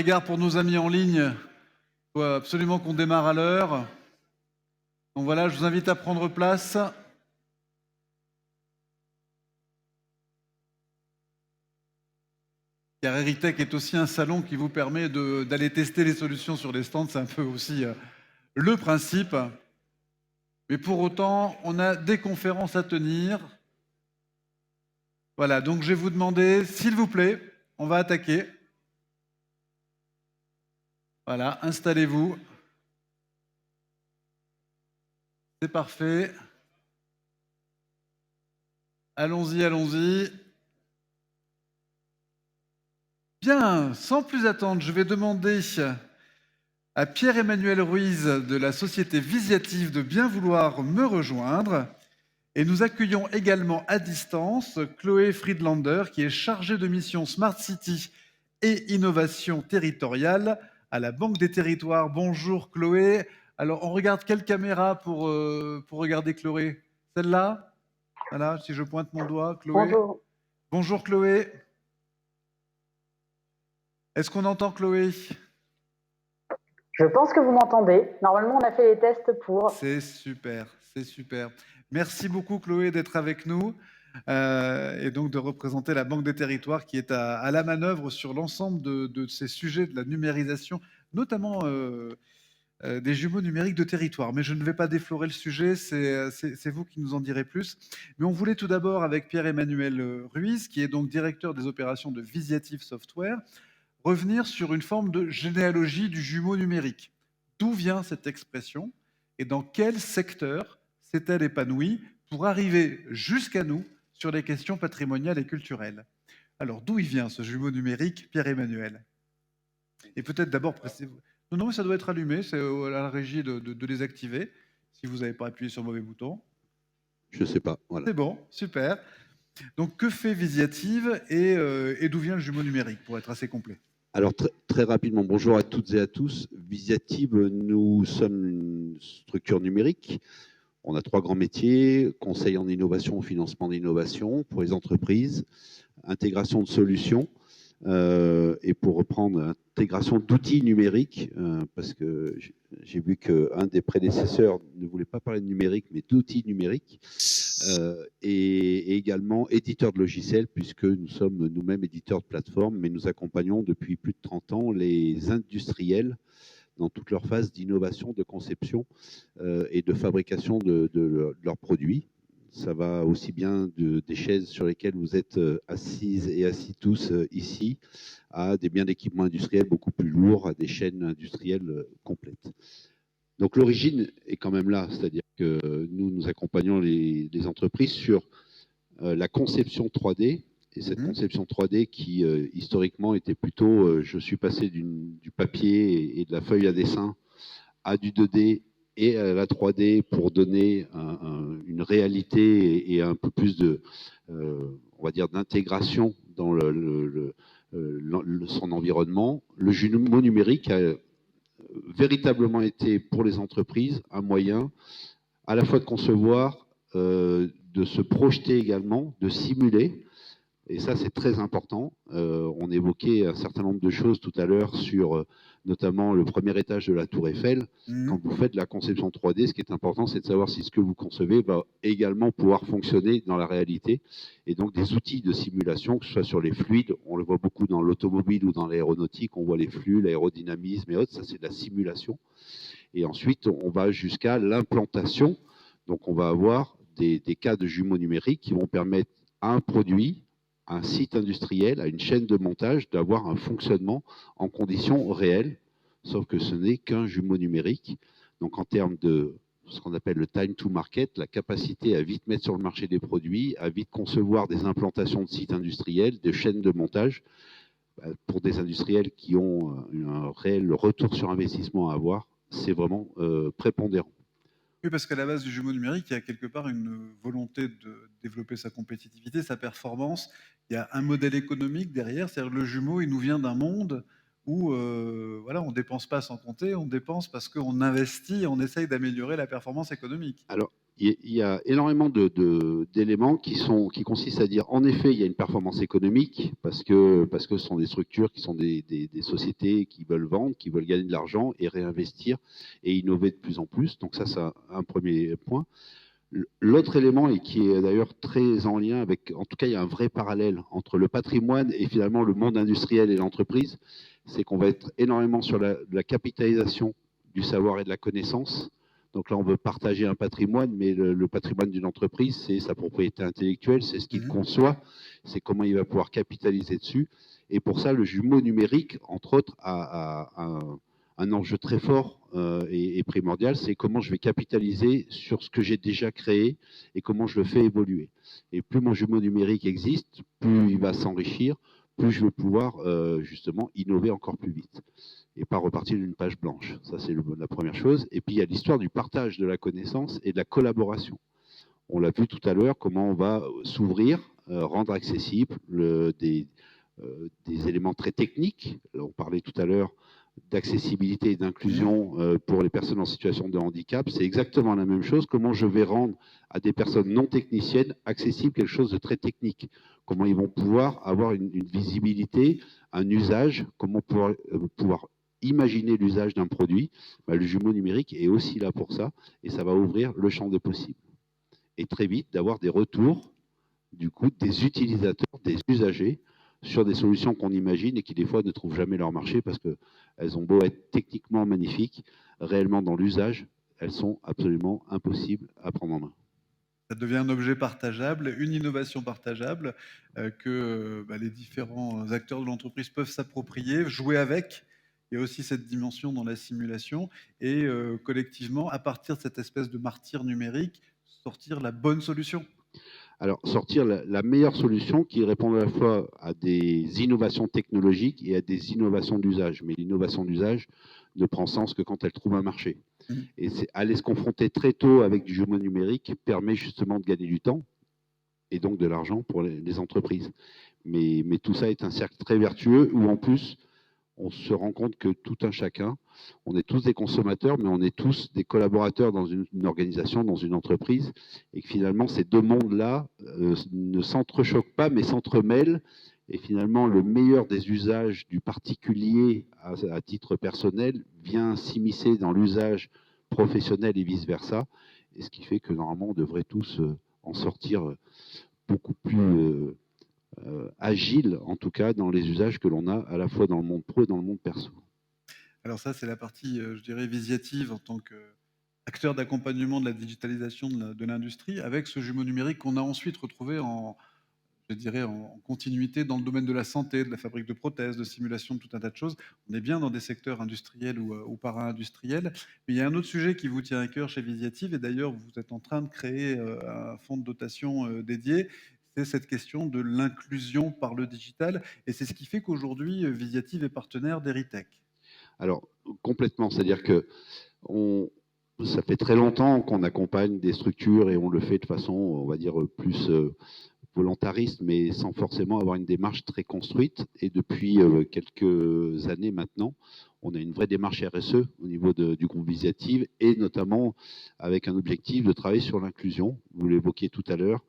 égard pour nos amis en ligne, il faut absolument qu'on démarre à l'heure. Donc voilà, je vous invite à prendre place. Car Eritech est aussi un salon qui vous permet d'aller tester les solutions sur les stands. C'est un peu aussi le principe. Mais pour autant, on a des conférences à tenir. Voilà, donc je vais vous demander, s'il vous plaît, on va attaquer. Voilà, installez-vous. C'est parfait. Allons-y, allons-y. Bien, sans plus attendre, je vais demander à Pierre-Emmanuel Ruiz de la société Visiative de bien vouloir me rejoindre. Et nous accueillons également à distance Chloé Friedlander, qui est chargée de mission Smart City et innovation territoriale à la Banque des Territoires. Bonjour Chloé. Alors, on regarde quelle caméra pour regarder Chloé? Celle-là? Voilà, si je pointe mon doigt, Chloé. Bonjour. Bonjour Chloé. Est-ce qu'on entend Chloé? Je pense que vous m'entendez. Normalement, on a fait les tests pour. C'est super, c'est super. Merci beaucoup Chloé d'être avec nous et donc de représenter la Banque des Territoires qui est à la manœuvre sur l'ensemble de ces sujets de la numérisation, notamment des jumeaux numériques de territoire. Mais je ne vais pas déflorer le sujet, c'est vous qui nous en direz plus. Mais on voulait tout d'abord, avec Pierre-Emmanuel Ruiz, qui est donc directeur des opérations de Visiative Software, revenir sur une forme de généalogie du jumeau numérique. D'où vient cette expression et dans quel secteur s'est-elle épanouie pour arriver jusqu'à nous sur les questions patrimoniales et culturelles? Alors, d'où il vient ce jumeau numérique, Pierre-Emmanuel? Et peut-être d'abord, non, non, ça doit être allumé, c'est à la régie de les activer, si vous n'avez pas appuyé sur le mauvais bouton. Je ne sais pas, voilà. C'est bon, super. Donc, que fait Visiative et d'où vient le jumeau numérique, pour être assez complet? Alors, très rapidement, bonjour à toutes et à tous. Visiative, nous sommes une structure numérique. On a 3 grands métiers: conseil en innovation, financement d'innovation pour les entreprises, intégration de solutions, et pour reprendre, intégration d'outils numériques, parce que j'ai vu qu'un des prédécesseurs ne voulait pas parler de numérique, mais d'outils numériques, et également éditeur de logiciels, puisque nous sommes nous-mêmes éditeurs de plateformes, mais nous accompagnons depuis plus de 30 ans les industriels dans toute leur phase d'innovation, de conception et de fabrication de leurs produits. Ça va aussi bien des chaises sur lesquelles vous êtes assises et assis tous ici, à des biens d'équipement industriel beaucoup plus lourds, à des chaînes industrielles complètes. Donc l'origine est quand même là, c'est-à-dire que nous accompagnons les entreprises sur la conception 3D, et cette conception 3D qui historiquement était plutôt, je suis passé du papier et de la feuille à dessin à du 2D et à la 3D pour donner une réalité et un peu plus de, on va dire, d'intégration dans son environnement. Le jumeau numérique a véritablement été pour les entreprises un moyen à la fois de concevoir, de se projeter également, de simuler. Et ça, c'est très important. On évoquait un certain nombre de choses tout à l'heure sur notamment le premier étage de la Tour Eiffel. Quand vous faites la conception 3D, ce qui est important, c'est de savoir si ce que vous concevez va également pouvoir fonctionner dans la réalité. Et donc, des outils de simulation, que ce soit sur les fluides, on le voit beaucoup dans l'automobile ou dans l'aéronautique, on voit les flux, l'aérodynamisme et autres, ça c'est de la simulation. Et ensuite, on va jusqu'à l'implantation. Donc, on va avoir des cas de jumeaux numériques qui vont permettre à un produit, à un site industriel, à une chaîne de montage, d'avoir un fonctionnement en conditions réelles, sauf que ce n'est qu'un jumeau numérique. Donc, en termes de ce qu'on appelle le time to market, la capacité à vite mettre sur le marché des produits, à vite concevoir des implantations de sites industriels, de chaînes de montage, pour des industriels qui ont un réel retour sur investissement à avoir, c'est vraiment prépondérant. Oui, parce qu'à la base du jumeau numérique, il y a quelque part une volonté de développer sa compétitivité, sa performance. Il y a un modèle économique derrière, c'est-à-dire le jumeau, il nous vient d'un monde où voilà, on ne dépense pas sans compter, on dépense parce qu'on investit, on essaye d'améliorer la performance économique. Alors, il y a énormément d'éléments qui consistent à dire, en effet, il y a une performance économique parce que ce sont des structures qui sont des sociétés qui veulent vendre, qui veulent gagner de l'argent et réinvestir et innover de plus en plus. Donc ça, c'est un premier point. L'autre élément, et qui est d'ailleurs très en lien avec, en tout cas, il y a un vrai parallèle entre le patrimoine et finalement le monde industriel et l'entreprise, c'est qu'on va être énormément sur la capitalisation du savoir et de la connaissance. Donc là, on veut partager un patrimoine, mais le patrimoine d'une entreprise, c'est sa propriété intellectuelle, c'est ce qu'il conçoit, c'est comment il va pouvoir capitaliser dessus. Et pour ça, le jumeau numérique, entre autres, a un enjeu très fort et primordial, c'est comment je vais capitaliser sur ce que j'ai déjà créé et comment je le fais évoluer. Et plus mon jumeau numérique existe, plus il va s'enrichir, plus je vais pouvoir justement innover encore plus vite et pas repartir d'une page blanche. Ça, c'est la première chose. Et puis, il y a l'histoire du partage de la connaissance et de la collaboration. On l'a vu tout à l'heure, comment on va s'ouvrir, rendre accessible des éléments très techniques. On parlait tout à l'heure d'accessibilité et d'inclusion pour les personnes en situation de handicap. C'est exactement la même chose. Comment je vais rendre à des personnes non techniciennes accessible quelque chose de très technique. Comment ils vont pouvoir avoir une visibilité, un usage, comment pouvoir imaginer l'usage d'un produit. Le jumeau numérique est aussi là pour ça et ça va ouvrir le champ des possibles. Et très vite, d'avoir des retours du coup des utilisateurs, des usagers sur des solutions qu'on imagine et qui des fois ne trouvent jamais leur marché parce qu'elles ont beau être techniquement magnifiques, réellement dans l'usage, elles sont absolument impossibles à prendre en main. Ça devient un objet partageable, une innovation partageable que les différents acteurs de l'entreprise peuvent s'approprier, jouer avec. Il y a aussi cette dimension dans la simulation et collectivement, à partir de cette espèce de martyr numérique, sortir la bonne solution. Alors, sortir la meilleure solution qui répond à la fois à des innovations technologiques et à des innovations d'usage. Mais l'innovation d'usage ne prend sens que quand elle trouve un marché. Et c'est aller se confronter très tôt avec du jumeau numérique permet justement de gagner du temps et donc de l'argent pour les entreprises. Mais tout ça est un cercle très vertueux où en plus, on se rend compte que tout un chacun, on est tous des consommateurs, mais on est tous des collaborateurs dans une organisation, dans une entreprise, et que finalement, ces deux mondes-là ne s'entrechoquent pas, mais s'entremêlent. Et finalement, le meilleur des usages du particulier à titre personnel vient s'immiscer dans l'usage professionnel et vice-versa. Et ce qui fait que normalement, on devrait tous en sortir beaucoup plus agile, en tout cas, dans les usages que l'on a à la fois dans le monde pro et dans le monde perso. Alors ça, c'est la partie, je dirais, visiative en tant qu'acteur d'accompagnement de la digitalisation de l'industrie, avec ce jumeau numérique qu'on a ensuite retrouvé je dirais, en continuité dans le domaine de la santé, de la fabrique de prothèses, de simulation, de tout un tas de choses. On est bien dans des secteurs industriels ou para-industriels. Mais il y a un autre sujet qui vous tient à cœur chez Visiative, et d'ailleurs, vous êtes en train de créer un fonds de dotation dédié. C'est cette question de l'inclusion par le digital. Et c'est ce qui fait qu'aujourd'hui, Visiative est partenaire d'Eritech. Alors, complètement. C'est-à-dire que ça fait très longtemps qu'on accompagne des structures et on le fait de façon, on va dire, plus volontariste, mais sans forcément avoir une démarche très construite. Et depuis quelques années maintenant, on a une vraie démarche RSE au niveau du groupe Visiative et notamment avec un objectif de travailler sur l'inclusion. Vous l'évoquiez tout à l'heure.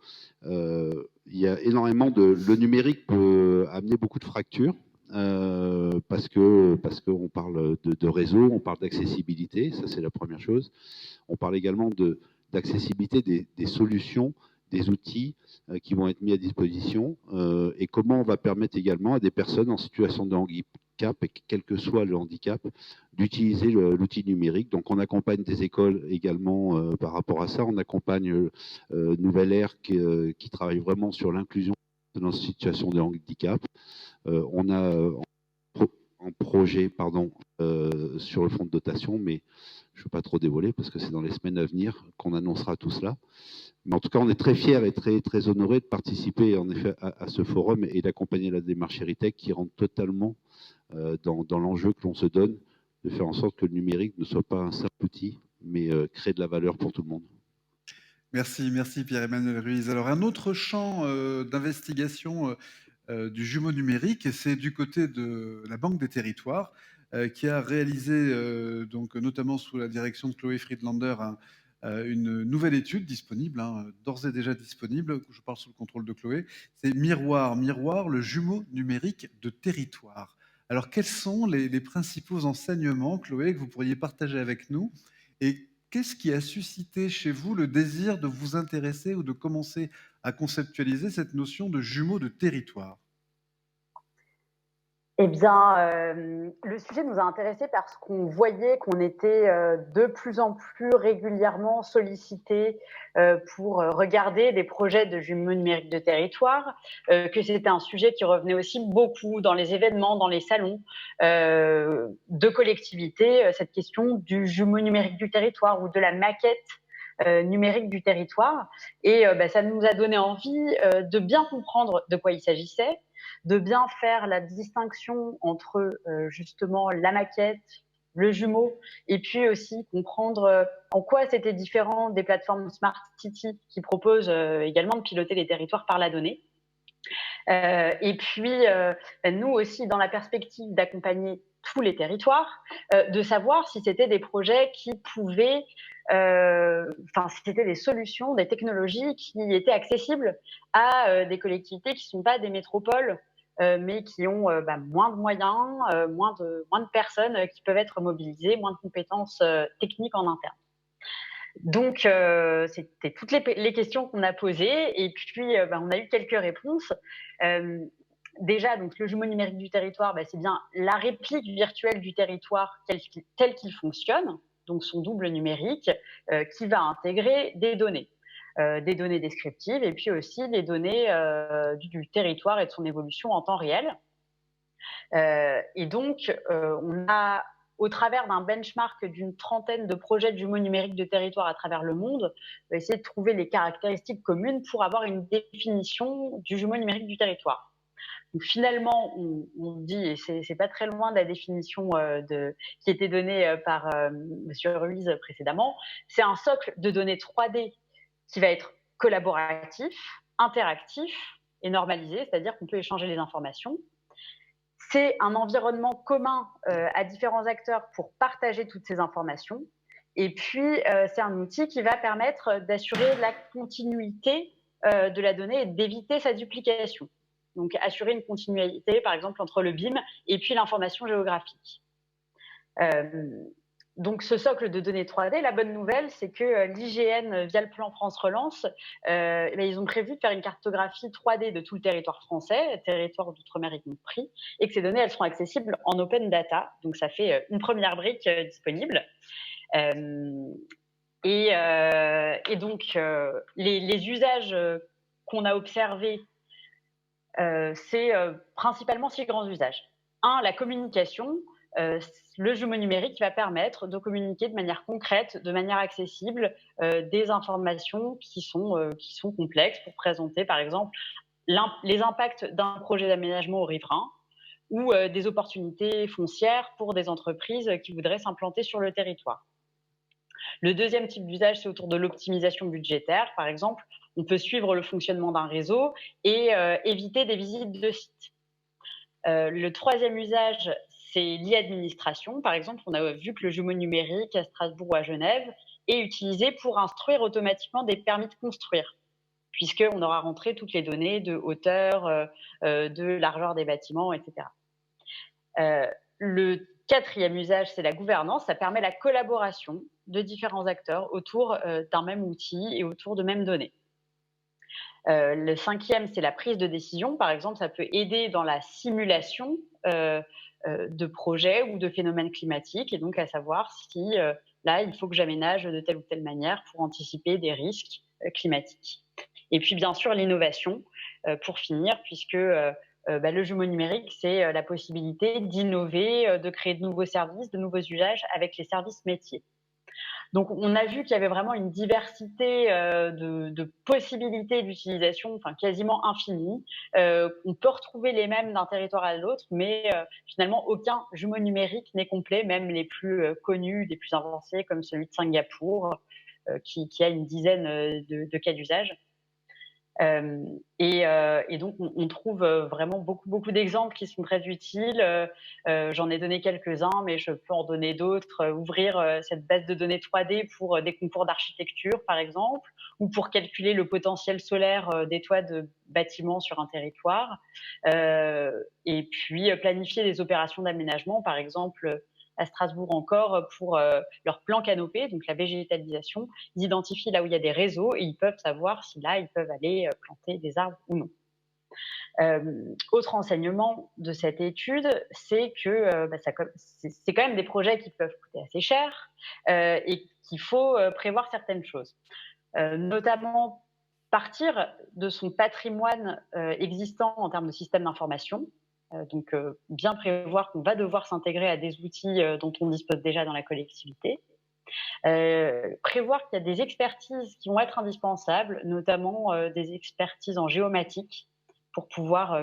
Il y a énormément le numérique peut amener beaucoup de fractures. Parce qu'on parle de réseau, on parle d'accessibilité, ça c'est la première chose. On parle également d'accessibilité des solutions, des outils qui vont être mis à disposition et comment on va permettre également à des personnes en situation de handicap, et quel que soit le handicap, d'utiliser l'outil numérique. Donc on accompagne des écoles également par rapport à ça. On accompagne Nouvelle Ère qui travaille vraiment sur l'inclusion dans une situation de handicap. On a un projet sur le fonds de dotation, mais je ne veux pas trop dévoiler parce que c'est dans les semaines à venir qu'on annoncera tout cela. Mais en tout cas, on est très fiers et très, très honorés de participer en effet à ce forum et d'accompagner la démarche Eritech qui rentre totalement dans l'enjeu que l'on se donne de faire en sorte que le numérique ne soit pas un simple outil, mais crée de la valeur pour tout le monde. Merci Pierre-Emmanuel Ruiz. Alors un autre champ d'investigation du jumeau numérique, et c'est du côté de la Banque des Territoires qui a réalisé, donc, notamment sous la direction de Chloé Friedlander, une nouvelle étude disponible, hein, d'ores et déjà disponible, je parle sous le contrôle de Chloé, c'est Miroir, Miroir, le jumeau numérique de territoire. Alors, quels sont les principaux enseignements, Chloé, que vous pourriez partager avec nous? Et qu'est-ce qui a suscité chez vous le désir de vous intéresser ou de commencer à conceptualiser cette notion de jumeau de territoire? Eh bien, le sujet nous a intéressés parce qu'on voyait qu'on était de plus en plus régulièrement sollicités pour regarder des projets de jumeaux numériques de territoire, que c'était un sujet qui revenait aussi beaucoup dans les événements, dans les salons de collectivités, cette question du jumeau numérique du territoire ou de la maquette numérique du territoire. Et ça nous a donné envie de bien comprendre de quoi il s'agissait, de bien faire la distinction entre justement la maquette, le jumeau, et puis aussi comprendre en quoi c'était différent des plateformes Smart City qui proposent également de piloter les territoires par la donnée. Et puis, nous aussi, dans la perspective d'accompagner tous les territoires, de savoir si c'était des projets qui pouvaient, si c'était des solutions, des technologies qui étaient accessibles à des collectivités qui ne sont pas des métropoles, mais qui ont moins de moyens, moins de personnes qui peuvent être mobilisées, moins de compétences techniques en interne. Donc, c'était toutes les questions qu'on a posées, et puis on a eu quelques réponses. Déjà, donc, le jumeau numérique du territoire, c'est bien la réplique virtuelle du territoire tel qu'il fonctionne, donc son double numérique, qui va intégrer des données descriptives, et puis aussi des données du territoire et de son évolution en temps réel. Et donc, on a, au travers d'un benchmark d'une trentaine de projets de jumeaux numériques de territoire à travers le monde, essayer de trouver les caractéristiques communes pour avoir une définition du jumeau numérique du territoire. Donc finalement, on dit, et c'est pas très loin de la définition qui était donnée par Monsieur Ruiz précédemment, c'est un socle de données 3D qui va être collaboratif, interactif et normalisé, c'est-à-dire qu'on peut échanger les informations. C'est un environnement commun à différents acteurs pour partager toutes ces informations. Et puis, c'est un outil qui va permettre d'assurer la continuité de la donnée et d'éviter sa duplication. Donc, assurer une continuité, par exemple, entre le BIM et puis l'information géographique. Donc, ce socle de données 3D, la bonne nouvelle, c'est que l'IGN, via le plan France Relance, ils ont prévu de faire une cartographie 3D de tout le territoire français, territoire d'outre-mer y compris, et que ces données, elles seront accessibles en open data. Donc, ça fait une première brique disponible. Et donc, les usages qu'on a observés, c'est principalement 6 grands usages. 1, la communication. Le jumeau numérique va permettre de communiquer de manière concrète, de manière accessible, des informations qui sont complexes pour présenter, par exemple, les impacts d'un projet d'aménagement aux riverains ou des opportunités foncières pour des entreprises qui voudraient s'implanter sur le territoire. Le deuxième type d'usage, c'est autour de l'optimisation budgétaire. Par exemple, on peut suivre le fonctionnement d'un réseau et éviter des visites de sites. Le troisième usage, c'est l'e-administration. Par exemple, on a vu que le jumeau numérique à Strasbourg ou à Genève est utilisé pour instruire automatiquement des permis de construire, puisqu'on aura rentré toutes les données de hauteur, de largeur des bâtiments, etc. Le quatrième usage, c'est la gouvernance. Ça permet la collaboration de différents acteurs autour d'un même outil et autour de mêmes données. Le cinquième, c'est la prise de décision. Par exemple, ça peut aider dans la simulation de projets ou de phénomènes climatiques, et donc à savoir si là, il faut que j'aménage de telle ou telle manière pour anticiper des risques climatiques. Et puis, bien sûr, l'innovation, pour finir, puisque le jumeau numérique, c'est la possibilité d'innover, de créer de nouveaux services, de nouveaux usages avec les services métiers. Donc, on a vu qu'il y avait vraiment une diversité de possibilités d'utilisation, quasiment infinie. On peut retrouver les mêmes d'un territoire à l'autre, mais finalement, aucun jumeau numérique n'est complet, même les plus connus, les plus avancés, comme celui de Singapour, qui a une dizaine de cas d'usage. Et donc, on trouve vraiment beaucoup d'exemples qui sont très utiles. J'en ai donné quelques-uns, mais je peux en donner d'autres. Ouvrir cette base de données 3D pour des concours d'architecture, par exemple, ou pour calculer le potentiel solaire des toits de bâtiments sur un territoire. Et puis, planifier des opérations d'aménagement, par exemple, à Strasbourg encore, pour leur plan canopé, donc la végétalisation. Ils identifient là où il y a des réseaux et ils peuvent savoir si là, ils peuvent aller planter des arbres ou non. Autre enseignement de cette étude, c'est que c'est quand même des projets qui peuvent coûter assez cher et qu'il faut prévoir certaines choses. Notamment partir de son patrimoine existant en termes de système d'information. Donc, bien prévoir qu'on va devoir s'intégrer à des outils dont on dispose déjà dans la collectivité. Prévoir qu'il y a des expertises qui vont être indispensables, notamment des expertises en géomatique pour pouvoir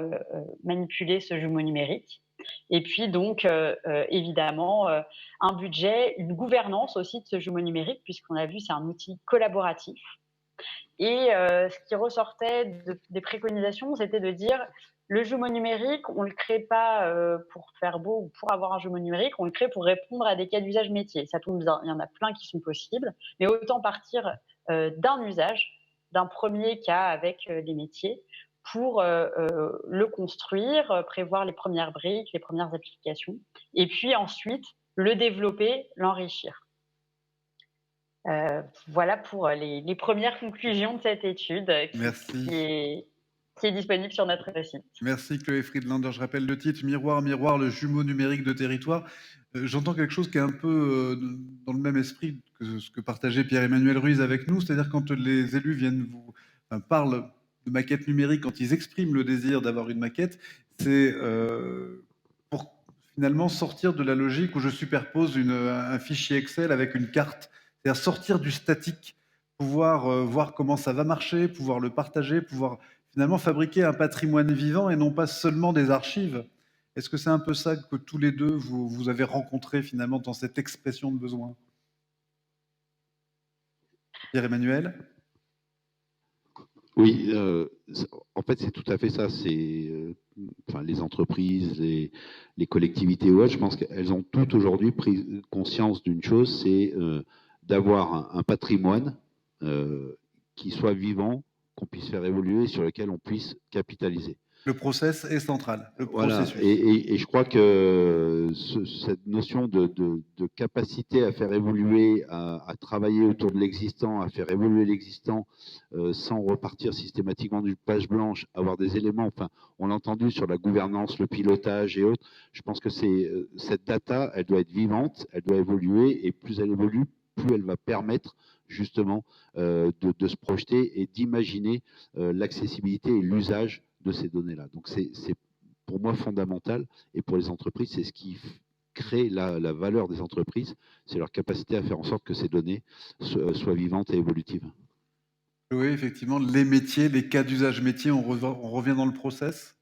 manipuler ce jumeau numérique. Et puis donc, évidemment, un budget, une gouvernance aussi de ce jumeau numérique, puisqu'on a vu, c'est un outil collaboratif. Et ce qui ressortait des préconisations, c'était de dire le jumeau numérique, on ne le crée pas pour faire beau ou pour avoir un jumeau numérique, on le crée pour répondre à des cas d'usage métier. Ça tombe bien, il y en a plein qui sont possibles, mais autant partir d'un usage, d'un premier cas avec les métiers, pour le construire, prévoir les premières briques, les premières applications, et puis ensuite le développer, l'enrichir. Voilà pour les premières conclusions de cette étude qui est disponible sur notre site. Merci Chloé Friedlander. Je rappelle le titre, Miroir, miroir, le jumeau numérique de territoire. J'entends quelque chose qui est un peu dans le même esprit que ce que partageait Pierre-Emmanuel Ruiz avec nous, c'est-à-dire quand les élus parlent de maquette numérique, quand ils expriment le désir d'avoir une maquette, c'est pour finalement sortir de la logique où je superpose un fichier Excel avec une carte. C'est-à-dire sortir du statique, pouvoir voir comment ça va marcher, pouvoir le partager, pouvoir finalement fabriquer un patrimoine vivant et non pas seulement des archives. Est-ce que c'est un peu ça que tous les deux, vous avez rencontré finalement dans cette expression de besoin? Pierre-Emmanuel? Oui, en fait, c'est tout à fait ça. C'est les entreprises, les collectivités ou autres, je pense qu'elles ont toutes aujourd'hui pris conscience d'une chose, c'est d'avoir un patrimoine qui soit vivant, qu'on puisse faire évoluer, sur lequel on puisse capitaliser. Le process est central, le processus. processus. Et je crois que cette notion de capacité à faire évoluer, à travailler autour de l'existant, à faire évoluer l'existant, sans repartir systématiquement d'une page blanche, avoir des éléments, enfin, on l'a entendu sur la gouvernance, le pilotage et autres, je pense que cette data, elle doit être vivante, elle doit évoluer, et plus elle évolue, plus elle va permettre justement de se projeter et d'imaginer l'accessibilité et l'usage de ces données-là. Donc c'est pour moi fondamental, et pour les entreprises, c'est ce qui crée la valeur des entreprises, c'est leur capacité à faire en sorte que ces données soient vivantes et évolutives. Oui, effectivement, les métiers, les cas d'usage métier, on revient dans le process.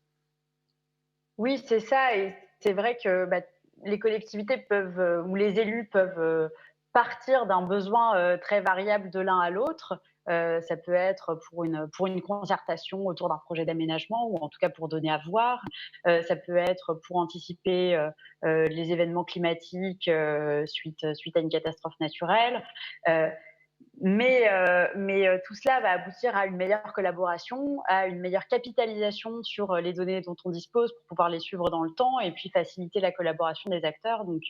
Oui, c'est ça, et c'est vrai que les collectivités peuvent, ou les élus peuvent partir d'un besoin très variable de l'un à l'autre. Ça peut être pour une concertation autour d'un projet d'aménagement, ou en tout cas pour donner à voir. Ça peut être pour anticiper les événements climatiques suite à une catastrophe naturelle. Mais tout cela va aboutir à une meilleure collaboration, à une meilleure capitalisation sur les données dont on dispose pour pouvoir les suivre dans le temps et puis faciliter la collaboration des acteurs. Donc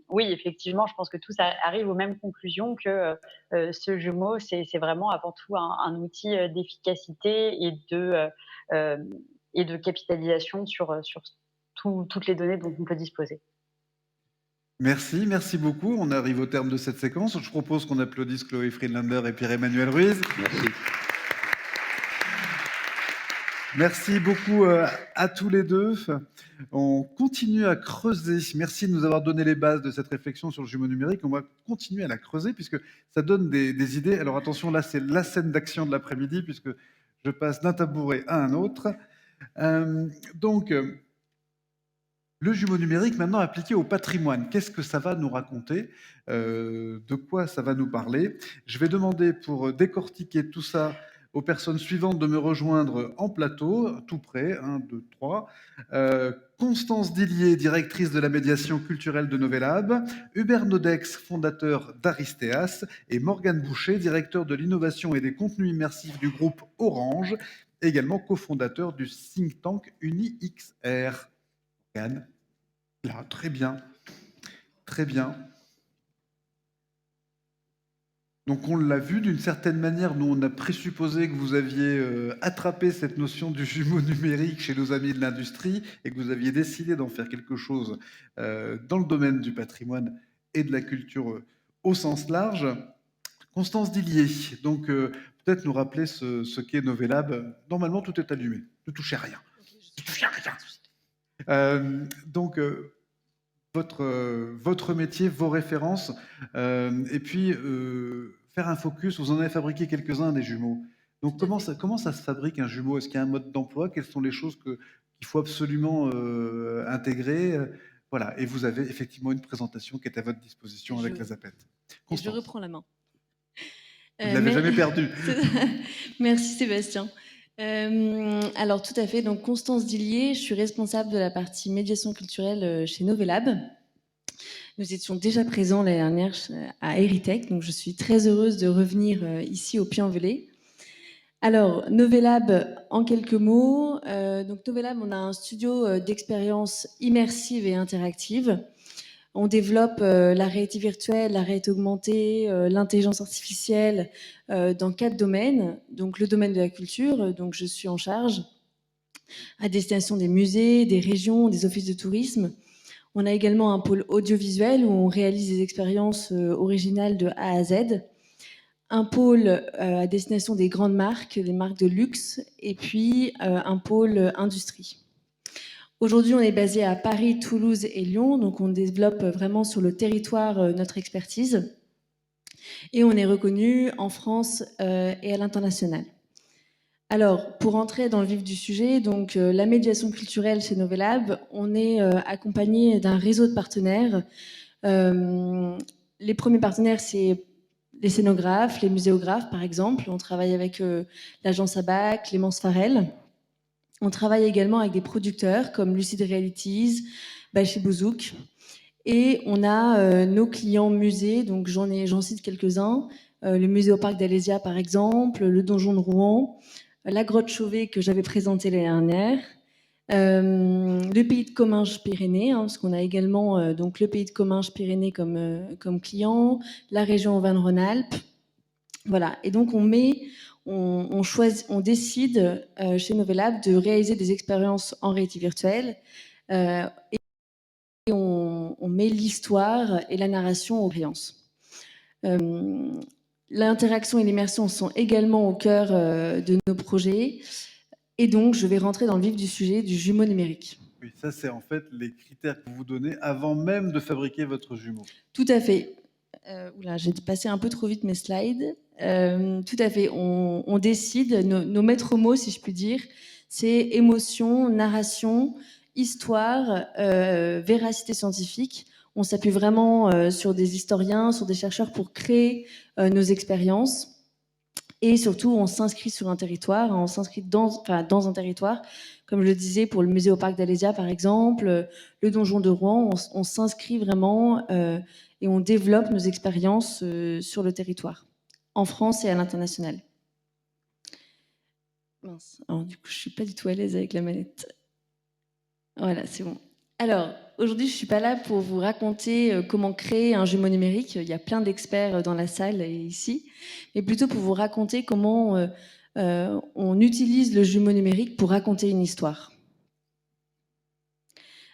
oui, effectivement, je pense que tous arrivent aux mêmes conclusions que ce jumeau, c'est vraiment avant tout un outil d'efficacité et de capitalisation sur toutes les données dont on peut disposer. Merci beaucoup. On arrive au terme de cette séquence. Je propose qu'on applaudisse Chloé Friedlander et Pierre-Emmanuel Ruiz. Merci. Merci beaucoup à tous les deux. On continue à creuser. Merci de nous avoir donné les bases de cette réflexion sur le jumeau numérique. On va continuer à la creuser puisque ça donne des idées. Alors attention, là c'est la scène d'action de l'après-midi puisque je passe d'un tabouret à un autre. Le jumeau numérique maintenant appliqué au patrimoine, qu'est-ce que ça va nous raconter? De quoi ça va nous parler? Je vais demander pour décortiquer tout ça aux personnes suivantes de me rejoindre en plateau, tout près, 1, 2, 3. Constance Dillier, directrice de la médiation culturelle de Novelab, Hubert Nodex, fondateur d'Aristeas, et Morgane Boucher, directeur de l'innovation et des contenus immersifs du groupe Orange, également cofondateur du think tank UniXR. Morgane, là, très bien, très bien. Donc on l'a vu d'une certaine manière, nous on a présupposé que vous aviez attrapé cette notion du jumeau numérique chez nos amis de l'industrie et que vous aviez décidé d'en faire quelque chose dans le domaine du patrimoine et de la culture au sens large. Constance Dillier, donc peut-être nous rappeler ce qu'est Novelab. Normalement tout est allumé, ne touchez à rien. Ne touchez à rien. Donc votre métier, vos références, et puis faire un focus. Vous en avez fabriqué quelques-uns des jumeaux. Donc comment ça se fabrique un jumeau? Est-ce qu'il y a un mode d'emploi? Quelles sont les choses qu'il faut absolument intégrer? Voilà, et vous avez effectivement une présentation qui est à votre disposition avec la Zapette. Je reprends la main. Vous ne l'avez jamais perdue. Merci Sébastien. Alors tout à fait, donc Constance Dillier, je suis responsable de la partie médiation culturelle chez Novelab. Nous étions déjà présents l'année dernière à Eritech, donc je suis très heureuse de revenir ici au Puy-en-Velay. Alors Novelab, en quelques mots, donc Novelab, on a un studio d'expérience immersive et interactive. On développe la réalité virtuelle, la réalité augmentée, l'intelligence artificielle dans 4 domaines. Donc le domaine de la culture, donc je suis en charge à destination des musées, des régions, des offices de tourisme. On a également un pôle audiovisuel où on réalise des expériences originales de A à Z. Un pôle à destination des grandes marques, des marques de luxe, et puis un pôle industrie. Aujourd'hui, on est basé à Paris, Toulouse et Lyon, donc on développe vraiment sur le territoire notre expertise. Et on est reconnu en France et à l'international. Alors, pour entrer dans le vif du sujet, donc la médiation culturelle chez Novelab, on est accompagné d'un réseau de partenaires. Les premiers partenaires, c'est les scénographes, les muséographes, par exemple. On travaille avec l'agence ABAC, Clémence Farel. On travaille également avec des producteurs comme Lucid Realities, Bachi Bouzouk. Et on a nos clients musées, donc j'en cite quelques-uns. Le musée au parc d'Alésia, par exemple, le donjon de Rouen, la grotte Chauvet que j'avais présentée l'année dernière, le pays de Comminges-Pyrénées, hein, parce qu'on a également donc le pays de Comminges-Pyrénées comme client, la région Auvergne-Rhône-Alpes. Voilà, et donc on décide chez Novelab de réaliser des expériences en réalité virtuelle et on met l'histoire et la narration aux expériences. L'interaction et l'immersion sont également au cœur de nos projets. Et donc, je vais rentrer dans le vif du sujet du jumeau numérique. Oui, ça, c'est en fait les critères que vous donnez avant même de fabriquer votre jumeau. Tout à fait. Oula, j'ai passé un peu trop vite mes slides. Tout à fait. On décide, nos maîtres mots, si je puis dire, c'est émotion, narration, histoire, véracité scientifique. On s'appuie vraiment sur des historiens, sur des chercheurs pour créer nos expériences. Et surtout, on s'inscrit sur un territoire, on s'inscrit dans un territoire, comme je le disais pour le musée au parc d'Alésia par exemple, le donjon de Rouen, on s'inscrit vraiment et on développe nos expériences sur le territoire, en France et à l'international. Mince, alors du coup, je suis pas du tout à l'aise avec la manette. Voilà, c'est bon. Alors, aujourd'hui, je ne suis pas là pour vous raconter comment créer un jumeau numérique. Il y a plein d'experts dans la salle et ici. Mais plutôt pour vous raconter comment on utilise le jumeau numérique pour raconter une histoire.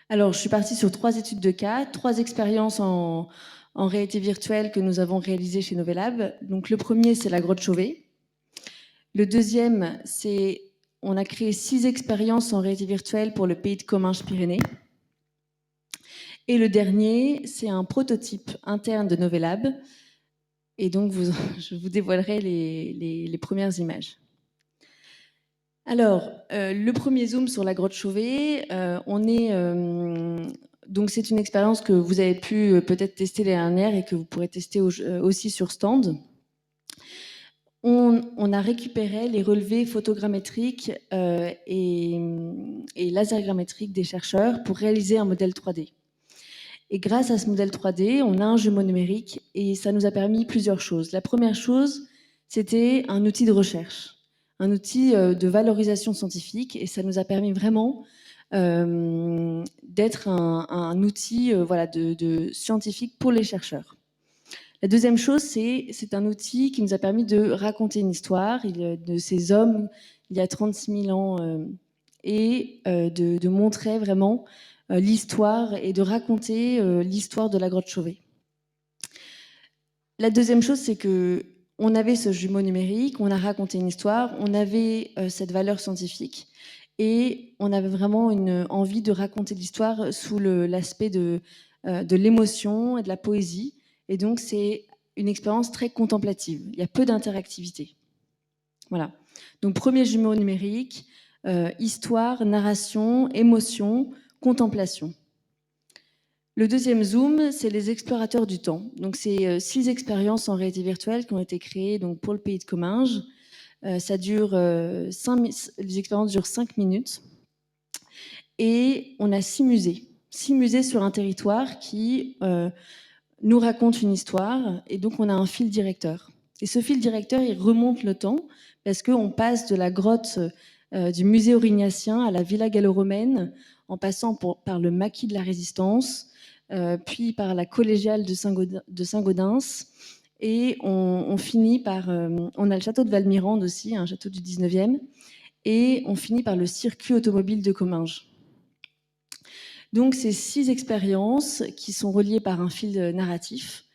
Alors, je suis partie sur 3 études de cas, 3 expériences en réalité virtuelle que nous avons réalisées chez Novelab. Donc, le premier, c'est la grotte Chauvet. Le deuxième, c'est on a créé 6 expériences en réalité virtuelle pour le pays de Comminges-Pyrénées. Et le dernier, c'est un prototype interne de Novelab. Et donc, je vous dévoilerai les premières images. Alors, le premier zoom sur la grotte Chauvet, donc c'est une expérience que vous avez pu peut-être tester l'année dernière et que vous pourrez tester aussi sur stand. on a récupéré les relevés photogrammétriques et lasergrammétriques des chercheurs pour réaliser un modèle 3D. Et grâce à ce modèle 3D, on a un jumeau numérique et ça nous a permis plusieurs choses. La première chose, c'était un outil de recherche, un outil de valorisation scientifique et ça nous a permis vraiment d'être un outil voilà, de scientifique pour les chercheurs. La deuxième chose, c'est un outil qui nous a permis de raconter une histoire de ces hommes il y a 36 000 ans et de montrer vraiment l'histoire et de raconter l'histoire de la grotte Chauvet. La deuxième chose, c'est que on avait ce jumeau numérique, on a raconté une histoire, on avait cette valeur scientifique et on avait vraiment une envie de raconter l'histoire sous l'aspect de l'émotion et de la poésie. Et donc, c'est une expérience très contemplative. Il y a peu d'interactivité. Voilà. Donc, premier jumeau numérique, histoire, narration, émotion, contemplation. Le deuxième zoom, c'est les explorateurs du temps. Donc, c'est 6 expériences en réalité virtuelle qui ont été créées donc, pour le pays de Comminges. Les expériences durent 5 minutes. Et on a 6 musées. 6 musées sur un territoire qui nous racontent une histoire. Et donc, on a un fil directeur. Et ce fil directeur, il remonte le temps parce qu'on passe de la grotte du musée aurignacien à la villa gallo-romaine, en passant par le maquis de la Résistance, puis par la collégiale de Saint-Gaudens. Et on finit par... on a le château de Valmirande aussi, un château du 19e. Et on finit par le circuit automobile de Comminges. Donc, c'est 6 expériences qui sont reliées par un fil narratif.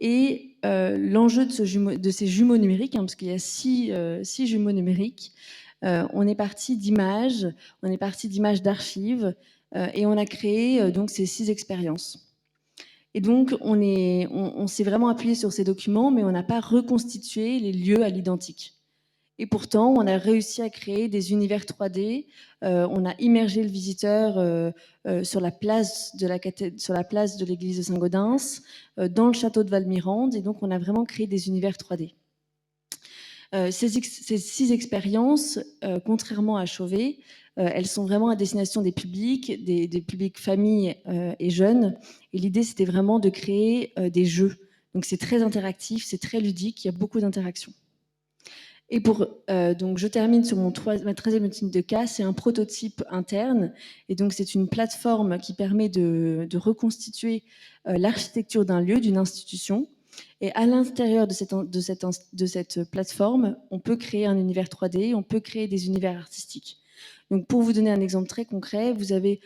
Et l'enjeu de ces jumeaux numériques, parce qu'il y a 6 jumeaux numériques, on est parti d'images, d'archives, et on a créé donc ces 6 expériences. Et donc, on s'est vraiment appuyé sur ces documents, mais on n'a pas reconstitué les lieux à l'identique. Et pourtant, on a réussi à créer des univers 3D. On a immergé le visiteur sur la place de l'église de Saint-Gaudens, dans le château de Valmirande. Et donc, on a vraiment créé des univers 3D. Ces 6 expériences, contrairement à Chauvet, elles sont vraiment à destination des publics, des publics familles et jeunes. Et l'idée, c'était vraiment de créer des jeux. Donc, c'est très interactif, c'est très ludique, il y a beaucoup d'interactions. Et donc je termine sur ma 13e étude de cas, c'est un prototype interne. Et donc c'est une plateforme qui permet de reconstituer l'architecture d'un lieu, d'une institution. Et à l'intérieur de cette plateforme, on peut créer un univers 3D, on peut créer des univers artistiques. Donc pour vous donner un exemple très concret, vous avez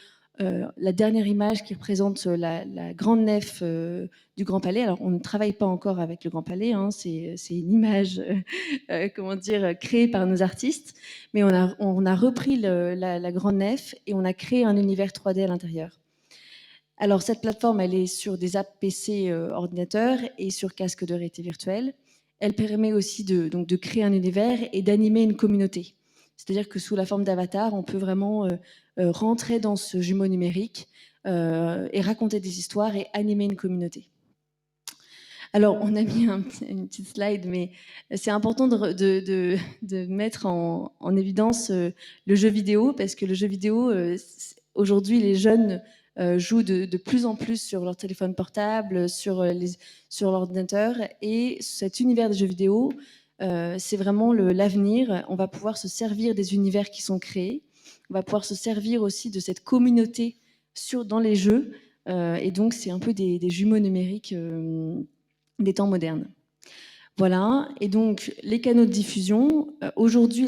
la dernière image qui représente la grande nef du Grand Palais. Alors, on ne travaille pas encore avec le Grand Palais, hein, c'est une image créée par nos artistes, mais on a repris la grande nef et on a créé un univers 3D à l'intérieur. Alors, cette plateforme, elle est sur des apps PC ordinateurs et sur casque de réalité virtuelle. Elle permet aussi de créer un univers et d'animer une communauté. C'est-à-dire que sous la forme d'avatar, on peut vraiment rentrer dans ce jumeau numérique et raconter des histoires et animer une communauté. Alors, on a mis une petite slide, mais c'est important de mettre en évidence le jeu vidéo, parce que le jeu vidéo, aujourd'hui, les jeunes jouent de plus en plus sur leur téléphone portable, sur l'ordinateur, et cet univers des jeux vidéo, c'est vraiment l'avenir. On va pouvoir se servir des univers qui sont créés, on va pouvoir se servir aussi de cette communauté dans les jeux, et donc c'est un peu des jumeaux numériques des temps modernes. Voilà, et donc les canaux de diffusion, aujourd'hui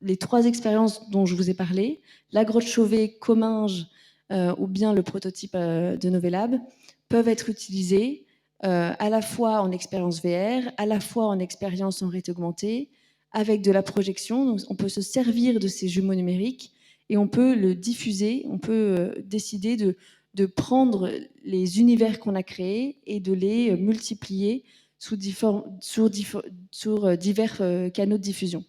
les 3 expériences dont je vous ai parlé, la grotte Chauvet, Comminges ou bien le prototype de Novelab, peuvent être utilisés à la fois en expérience VR, à la fois en expérience en réalité augmentée, avec de la projection. Donc, on peut se servir de ces jumeaux numériques et on peut le diffuser, on peut décider de prendre les univers qu'on a créés et de les multiplier sur divers canaux de diffusion.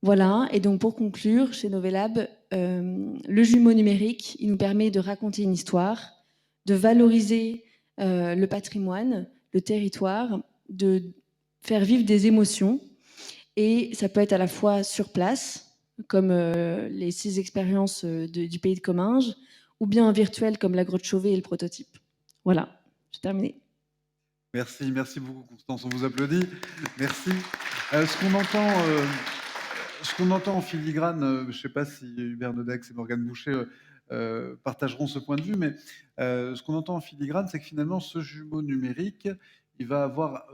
Voilà, et donc pour conclure, chez Novelab, le jumeau numérique, il nous permet de raconter une histoire, de valoriser le patrimoine, le territoire, de faire vivre des émotions. Et ça peut être à la fois sur place, comme ces expériences du pays de Comminges, ou bien en virtuel, comme la grotte Chauvet et le prototype. Voilà, j'ai terminé. Merci beaucoup, Constance. On vous applaudit. Merci. Ce qu'on entend en filigrane, je ne sais pas si Hubert Nodex et Morgane Boucher partageront ce point de vue, mais ce qu'on entend en filigrane, c'est que finalement, ce jumeau numérique, il va avoir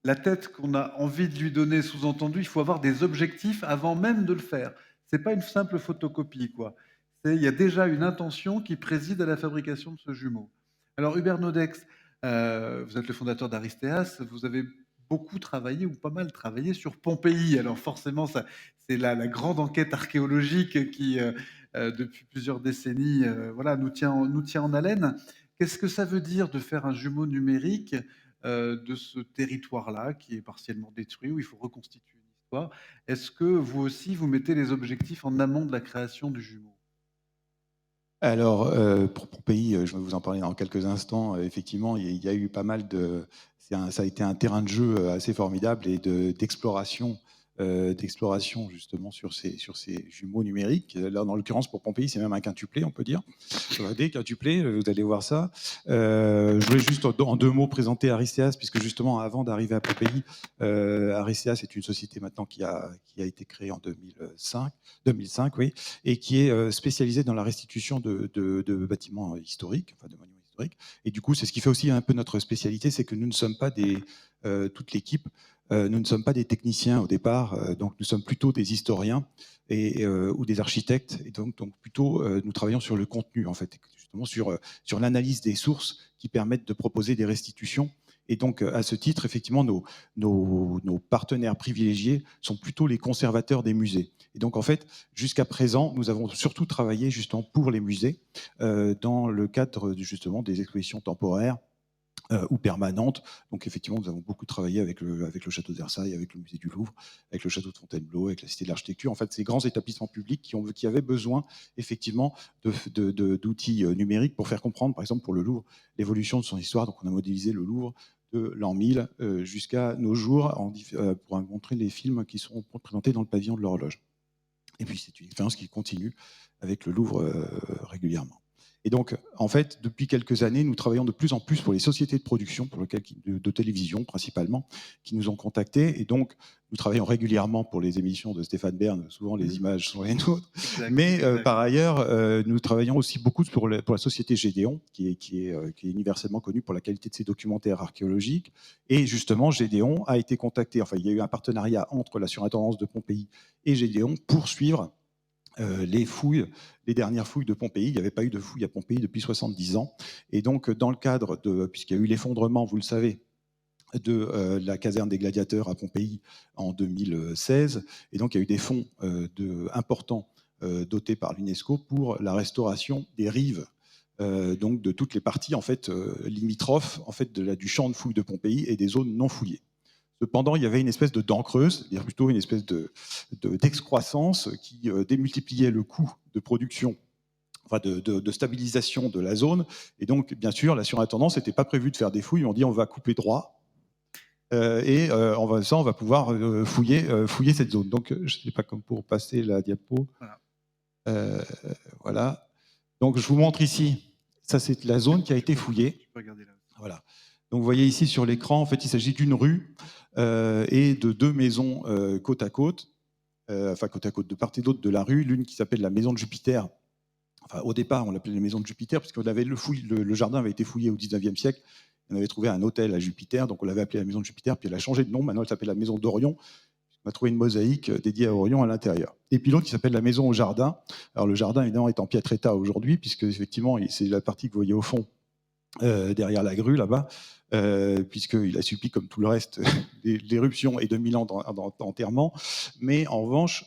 la tête qu'on a envie de lui donner, sous-entendu, il faut avoir des objectifs avant même de le faire. Ce n'est pas une simple photocopie, quoi. Il y a déjà une intention qui préside à la fabrication de ce jumeau. Alors, Hubert Nodex, vous êtes le fondateur d'Aristeas, vous avez beaucoup travaillé, ou pas mal travaillé, sur Pompéi. Alors forcément, c'est la grande enquête archéologique qui, depuis plusieurs décennies, voilà, nous tient en haleine. Qu'est-ce que ça veut dire de faire un jumeau numérique de ce territoire-là, qui est partiellement détruit, où il faut reconstituer une histoire? Est-ce que vous aussi, vous mettez les objectifs en amont de la création du jumeau? Alors, pour Pompéi, je vais vous en parler dans quelques instants. Effectivement, il y a eu pas mal de... ça a été un terrain de jeu assez formidable et d'exploration justement sur ces jumeaux numériques. Là, dans l'occurrence, pour Pompéi, c'est même un quintuplé, on peut dire. Des quintuplés, vous allez voir ça. Je voulais juste en 2 mots présenter Aristeas, puisque justement, avant d'arriver à Pompéi, Aristeas est une société maintenant qui a été créée en 2005, oui, et qui est spécialisée dans la restitution de bâtiments historiques, enfin de monuments historiques. Et du coup, c'est ce qui fait aussi un peu notre spécialité, c'est que nous ne sommes pas toute l'équipe, nous ne sommes pas des techniciens au départ, donc nous sommes plutôt des historiens ou des architectes, et donc plutôt nous travaillons sur le contenu, en fait, justement sur l'analyse des sources qui permettent de proposer des restitutions. Et donc, à ce titre, effectivement, nos partenaires privilégiés sont plutôt les conservateurs des musées. Et donc, en fait, jusqu'à présent, nous avons surtout travaillé justement pour les musées, dans le cadre justement des expositions temporaires ou permanentes. Donc, effectivement, nous avons beaucoup travaillé avec le château de Versailles, avec le musée du Louvre, avec le château de Fontainebleau, avec la Cité de l'Architecture. En fait, ces grands établissements publics qui avaient besoin, effectivement, d'outils numériques pour faire comprendre, par exemple, pour le Louvre, l'évolution de son histoire. Donc, on a modélisé le Louvre de l'an 1000 jusqu'à nos jours pour montrer les films qui sont présentés dans le pavillon de l'horloge. Et puis, c'est une expérience qui continue avec le Louvre régulièrement. Et donc, en fait, depuis quelques années, nous travaillons de plus en plus pour les sociétés de production, de télévision principalement, qui nous ont contactés. Et donc, nous travaillons régulièrement pour les émissions de Stéphane Bern. Souvent, les images sont les nôtres. Mais par ailleurs, nous travaillons aussi beaucoup pour la société Gédéon, qui est universellement connue pour la qualité de ses documentaires archéologiques. Et justement, Gédéon a été contacté. Enfin, il y a eu un partenariat entre la surintendance de Pompéi et Gédéon pour suivre les dernières fouilles de Pompéi. Il n'y avait pas eu de fouilles à Pompéi depuis 70 ans. Et donc, dans le cadre puisqu'il y a eu l'effondrement, vous le savez, de la caserne des gladiateurs à Pompéi en 2016, et donc il y a eu des fonds importants dotés par l'UNESCO pour la restauration des rives, donc de toutes les parties en fait, limitrophes en fait, du champ de fouilles de Pompéi et des zones non fouillées. Cependant, il y avait une espèce de dent creuse, c'est-à-dire plutôt une espèce d'excroissance qui démultipliait le coût de production, enfin de stabilisation de la zone. Et donc, bien sûr, la surintendance n'était pas prévue de faire des fouilles. On dit on va couper droit et on va pouvoir fouiller cette zone. Donc, je ne sais pas comme pour passer la diapo. Voilà. Voilà. Donc, je vous montre ici. Ça, c'est la zone qui a été fouillée. Je peux regarder là. Voilà. Donc, vous voyez ici sur l'écran, en fait, il s'agit d'une rue et de 2 maisons côte à côte, de part et d'autre de la rue. L'une qui s'appelle la maison de Jupiter. Enfin, au départ, on l'appelait la maison de Jupiter, parce que le jardin avait été fouillé au 19e siècle. On avait trouvé un hôtel à Jupiter, donc on l'avait appelé la maison de Jupiter, puis elle a changé de nom. Maintenant, elle s'appelle la maison d'Orion. On a trouvé une mosaïque dédiée à Orion à l'intérieur. Et puis l'autre qui s'appelle la maison au jardin. Alors, le jardin, évidemment, est en piètre état aujourd'hui, puisque, effectivement, c'est la partie que vous voyez au fond, derrière la grue, là-bas, puisqu'il a subi, comme tout le reste, l'éruption et 2000 ans d'enterrement. Mais en revanche,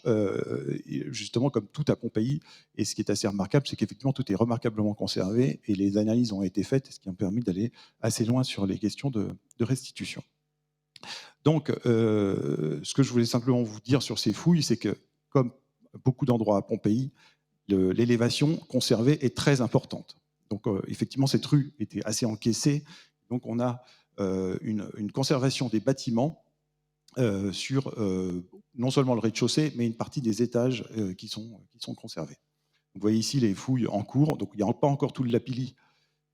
justement, comme tout à Pompéi, et ce qui est assez remarquable, c'est qu'effectivement, tout est remarquablement conservé et les analyses ont été faites, ce qui a permis d'aller assez loin sur les questions de restitution. Donc, ce que je voulais simplement vous dire sur ces fouilles, c'est que, comme beaucoup d'endroits à Pompéi, l'élévation conservée est très importante. Donc, effectivement, cette rue était assez encaissée. Donc, on a une conservation des bâtiments sur non seulement le rez-de-chaussée, mais une partie des étages qui sont conservés. Vous voyez ici les fouilles en cours. Donc, il n'y a pas encore tout le lapilli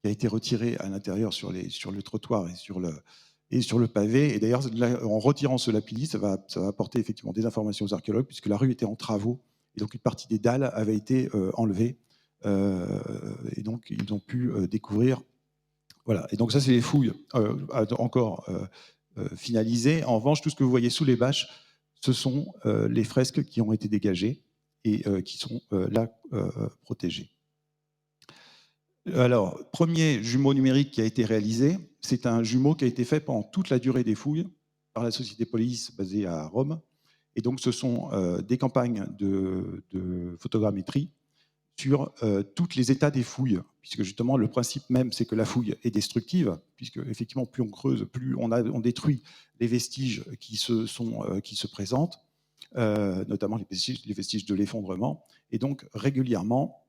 qui a été retiré à l'intérieur sur le trottoir et sur le pavé. Et d'ailleurs, en retirant ce lapilli, ça va apporter effectivement des informations aux archéologues, puisque la rue était en travaux. Et donc, une partie des dalles avait été enlevée. Et donc, ils ont pu découvrir. Voilà. Et donc, ça, c'est les fouilles encore finalisées. En revanche, tout ce que vous voyez sous les bâches, ce sont les fresques qui ont été dégagées et qui sont là protégées. Alors, premier jumeau numérique qui a été réalisé, c'est un jumeau qui a été fait pendant toute la durée des fouilles par la société Police basée à Rome. Et donc, ce sont des campagnes de photogrammétrie sur tous les états des fouilles, puisque justement, le principe même, c'est que la fouille est destructive, puisque effectivement, plus on creuse, plus on détruit les vestiges qui se présentent, notamment les vestiges de l'effondrement. Et donc, régulièrement,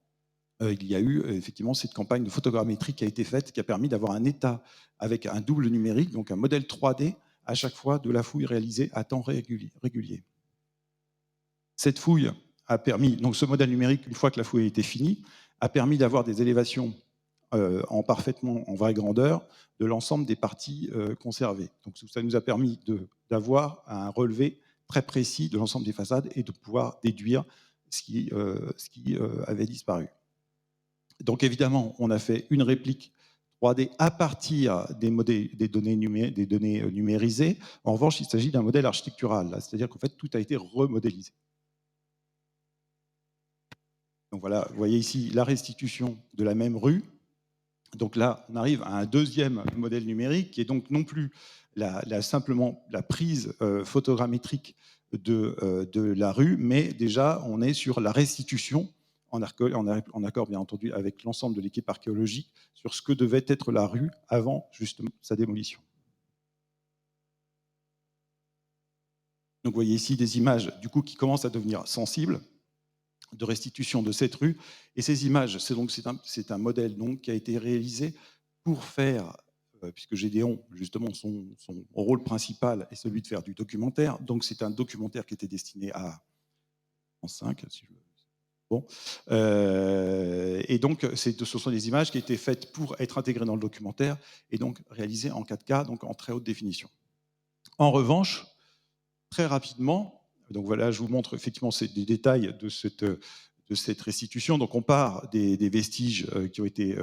il y a eu effectivement cette campagne de photogrammétrie qui a été faite, qui a permis d'avoir un état avec un double numérique, donc un modèle 3D à chaque fois de la fouille réalisée à temps régulier. Cette fouille a permis, donc ce modèle numérique, une fois que la fouille a été finie, a permis d'avoir des élévations en vraie grandeur de l'ensemble des parties conservées. Donc ça nous a permis d'avoir un relevé très précis de l'ensemble des façades et de pouvoir déduire ce qui avait disparu. Donc évidemment, on a fait une réplique 3D à partir des données numérisées. En revanche, il s'agit d'un modèle architectural, c'est-à-dire qu'en fait, tout a été remodélisé. Donc voilà, vous voyez ici la restitution de la même rue. Donc là, on arrive à un deuxième modèle numérique qui est donc non plus simplement la prise photogrammétrique de la rue, mais déjà on est sur la restitution en accord bien entendu avec l'ensemble de l'équipe archéologique sur ce que devait être la rue avant justement sa démolition. Donc vous voyez ici des images du coup qui commencent à devenir sensibles de restitution de cette rue. Et ces images, c'est un modèle donc, qui a été réalisé pour faire, puisque Gédéon, justement, son rôle principal est celui de faire du documentaire. Donc c'est un documentaire qui était destiné à en 5, si je veux. Bon. Et donc, ce sont des images qui étaient faites pour être intégrées dans le documentaire et donc réalisées en 4K, donc en très haute définition. En revanche, très rapidement, donc voilà, je vous montre effectivement des détails de cette restitution. Donc on part des vestiges qui ont été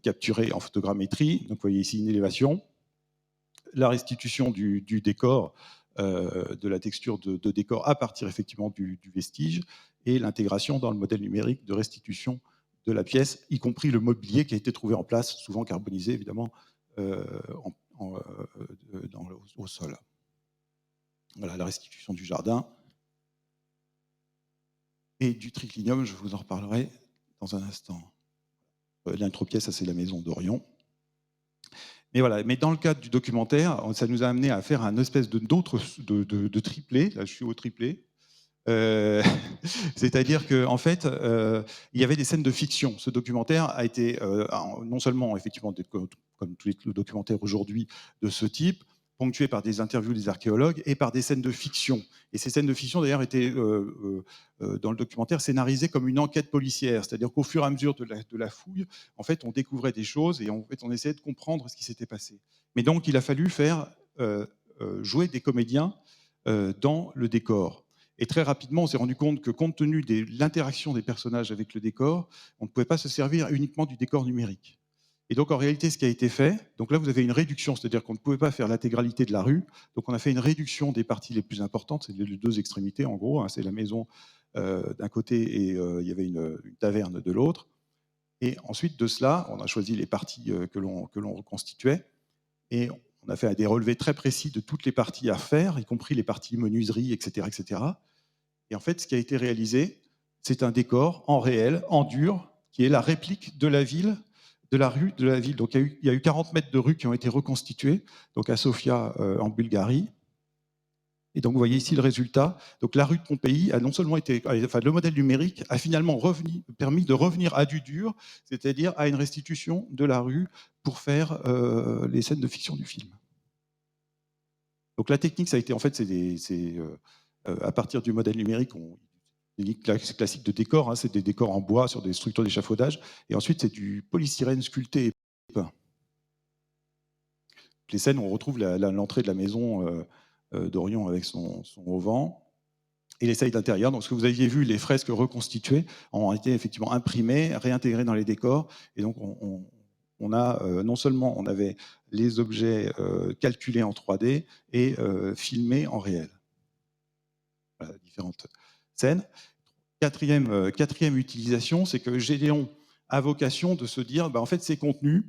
capturés en photogrammétrie. Donc vous voyez ici une élévation, la restitution du décor, de la texture de décor à partir effectivement du vestige, et l'intégration dans le modèle numérique de restitution de la pièce, y compris le mobilier qui a été trouvé en place, souvent carbonisé évidemment, au sol. Voilà la restitution du jardin et du triclinium, je vous en reparlerai dans un instant. L'intro-pièce, ça c'est la maison d'Orion. Mais voilà, mais dans le cadre du documentaire, ça nous a amené à faire un espèce de triplé. Là, je suis au triplé. C'est-à-dire qu'en fait, il y avait des scènes de fiction. Ce documentaire a été non seulement, effectivement, comme tous les documentaires aujourd'hui de ce type, ponctué par des interviews des archéologues et par des scènes de fiction. Et ces scènes de fiction, d'ailleurs, étaient, dans le documentaire, scénarisées comme une enquête policière. C'est-à-dire qu'au fur et à mesure de la fouille, en fait, on découvrait des choses et en fait, on essayait de comprendre ce qui s'était passé. Mais donc, il a fallu faire jouer des comédiens dans le décor. Et très rapidement, on s'est rendu compte que, compte tenu de l'interaction des personnages avec le décor, on ne pouvait pas se servir uniquement du décor numérique. Et donc, en réalité, ce qui a été fait, donc là, vous avez une réduction, c'est-à-dire qu'on ne pouvait pas faire l'intégralité de la rue. Donc, on a fait une réduction des parties les plus importantes, c'est les deux extrémités, en gros. Hein, c'est la maison d'un côté et il y avait une taverne de l'autre. Et ensuite de cela, on a choisi les parties que l'on reconstituait. Et on a fait des relevés très précis de toutes les parties à faire, y compris les parties menuiserie, etc., etc. Et en fait, ce qui a été réalisé, c'est un décor en réel, en dur, qui est la réplique de la ville, de la rue de la ville. Donc il y a eu 40 mètres de rue qui ont été reconstitués, donc à Sofia en Bulgarie. Et donc, vous voyez ici le résultat. Donc, la rue de Pompéi a non seulement été, enfin, le modèle numérique a finalement permis de revenir à du dur, c'est-à-dire à une restitution de la rue pour faire les scènes de fiction du film. Donc, la technique, ça a été, en fait, à partir du modèle numérique, classique de décor, hein, c'est des décors en bois sur des structures d'échafaudage, et ensuite, c'est du polystyrène sculpté et peint. Les scènes, on retrouve l'entrée de la maison d'Orion avec son auvent et les salles d'intérieur. Donc, ce que vous aviez vu, les fresques reconstituées ont été effectivement imprimées, réintégrées dans les décors. Et donc, on a non seulement on avait les objets calculés en 3D et filmés en réel. Voilà, différentes scènes. Quatrième utilisation, c'est que Gédéon a vocation de se dire, en fait, ces contenus,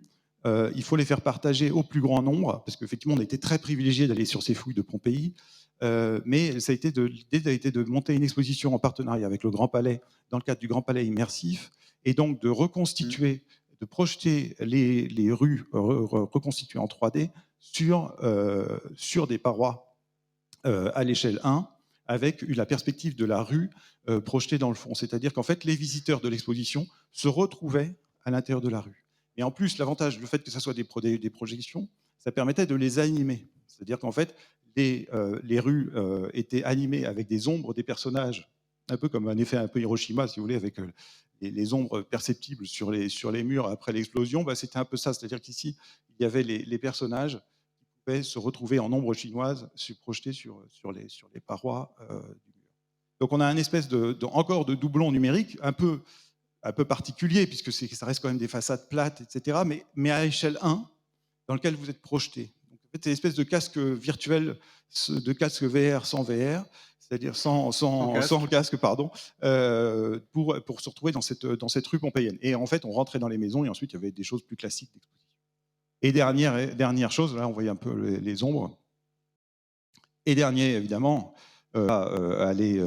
il faut les faire partager au plus grand nombre, parce qu'effectivement, on a été très privilégié d'aller sur ces fouilles de Pompéi, mais l'idée a été de monter une exposition en partenariat avec le Grand Palais, dans le cadre du Grand Palais immersif, et donc de reconstituer, de projeter les rues reconstituées en 3D sur des parois à l'échelle 1, avec la perspective de la rue projetée dans le fond. C'est-à-dire qu'en fait, les visiteurs de l'exposition se retrouvaient à l'intérieur de la rue. Et en plus, l'avantage, le fait que ce soit des projections, ça permettait de les animer. C'est-à-dire qu'en fait, les rues étaient animées avec des ombres des personnages, un peu comme un effet un peu Hiroshima, si vous voulez, avec les ombres perceptibles sur les murs après l'explosion. C'était un peu ça. C'est-à-dire qu'ici, il y avait les personnages qui pouvaient se retrouver en ombre chinoise projetés sur les parois du mur. Donc on a une espèce encore de doublon numérique, un peu particulier, puisque ça reste quand même des façades plates, etc., mais à échelle 1, dans lequel vous êtes projeté. Donc, en fait, c'est une espèce de casque virtuel, de casque VR sans VR, c'est-à-dire sans casque, pardon, pour se retrouver dans cette rue pompéienne. Et en fait, on rentrait dans les maisons, et ensuite, il y avait des choses plus classiques d'exposition. Et dernière chose, là, on voyait un peu les ombres. Et dernier, évidemment, aller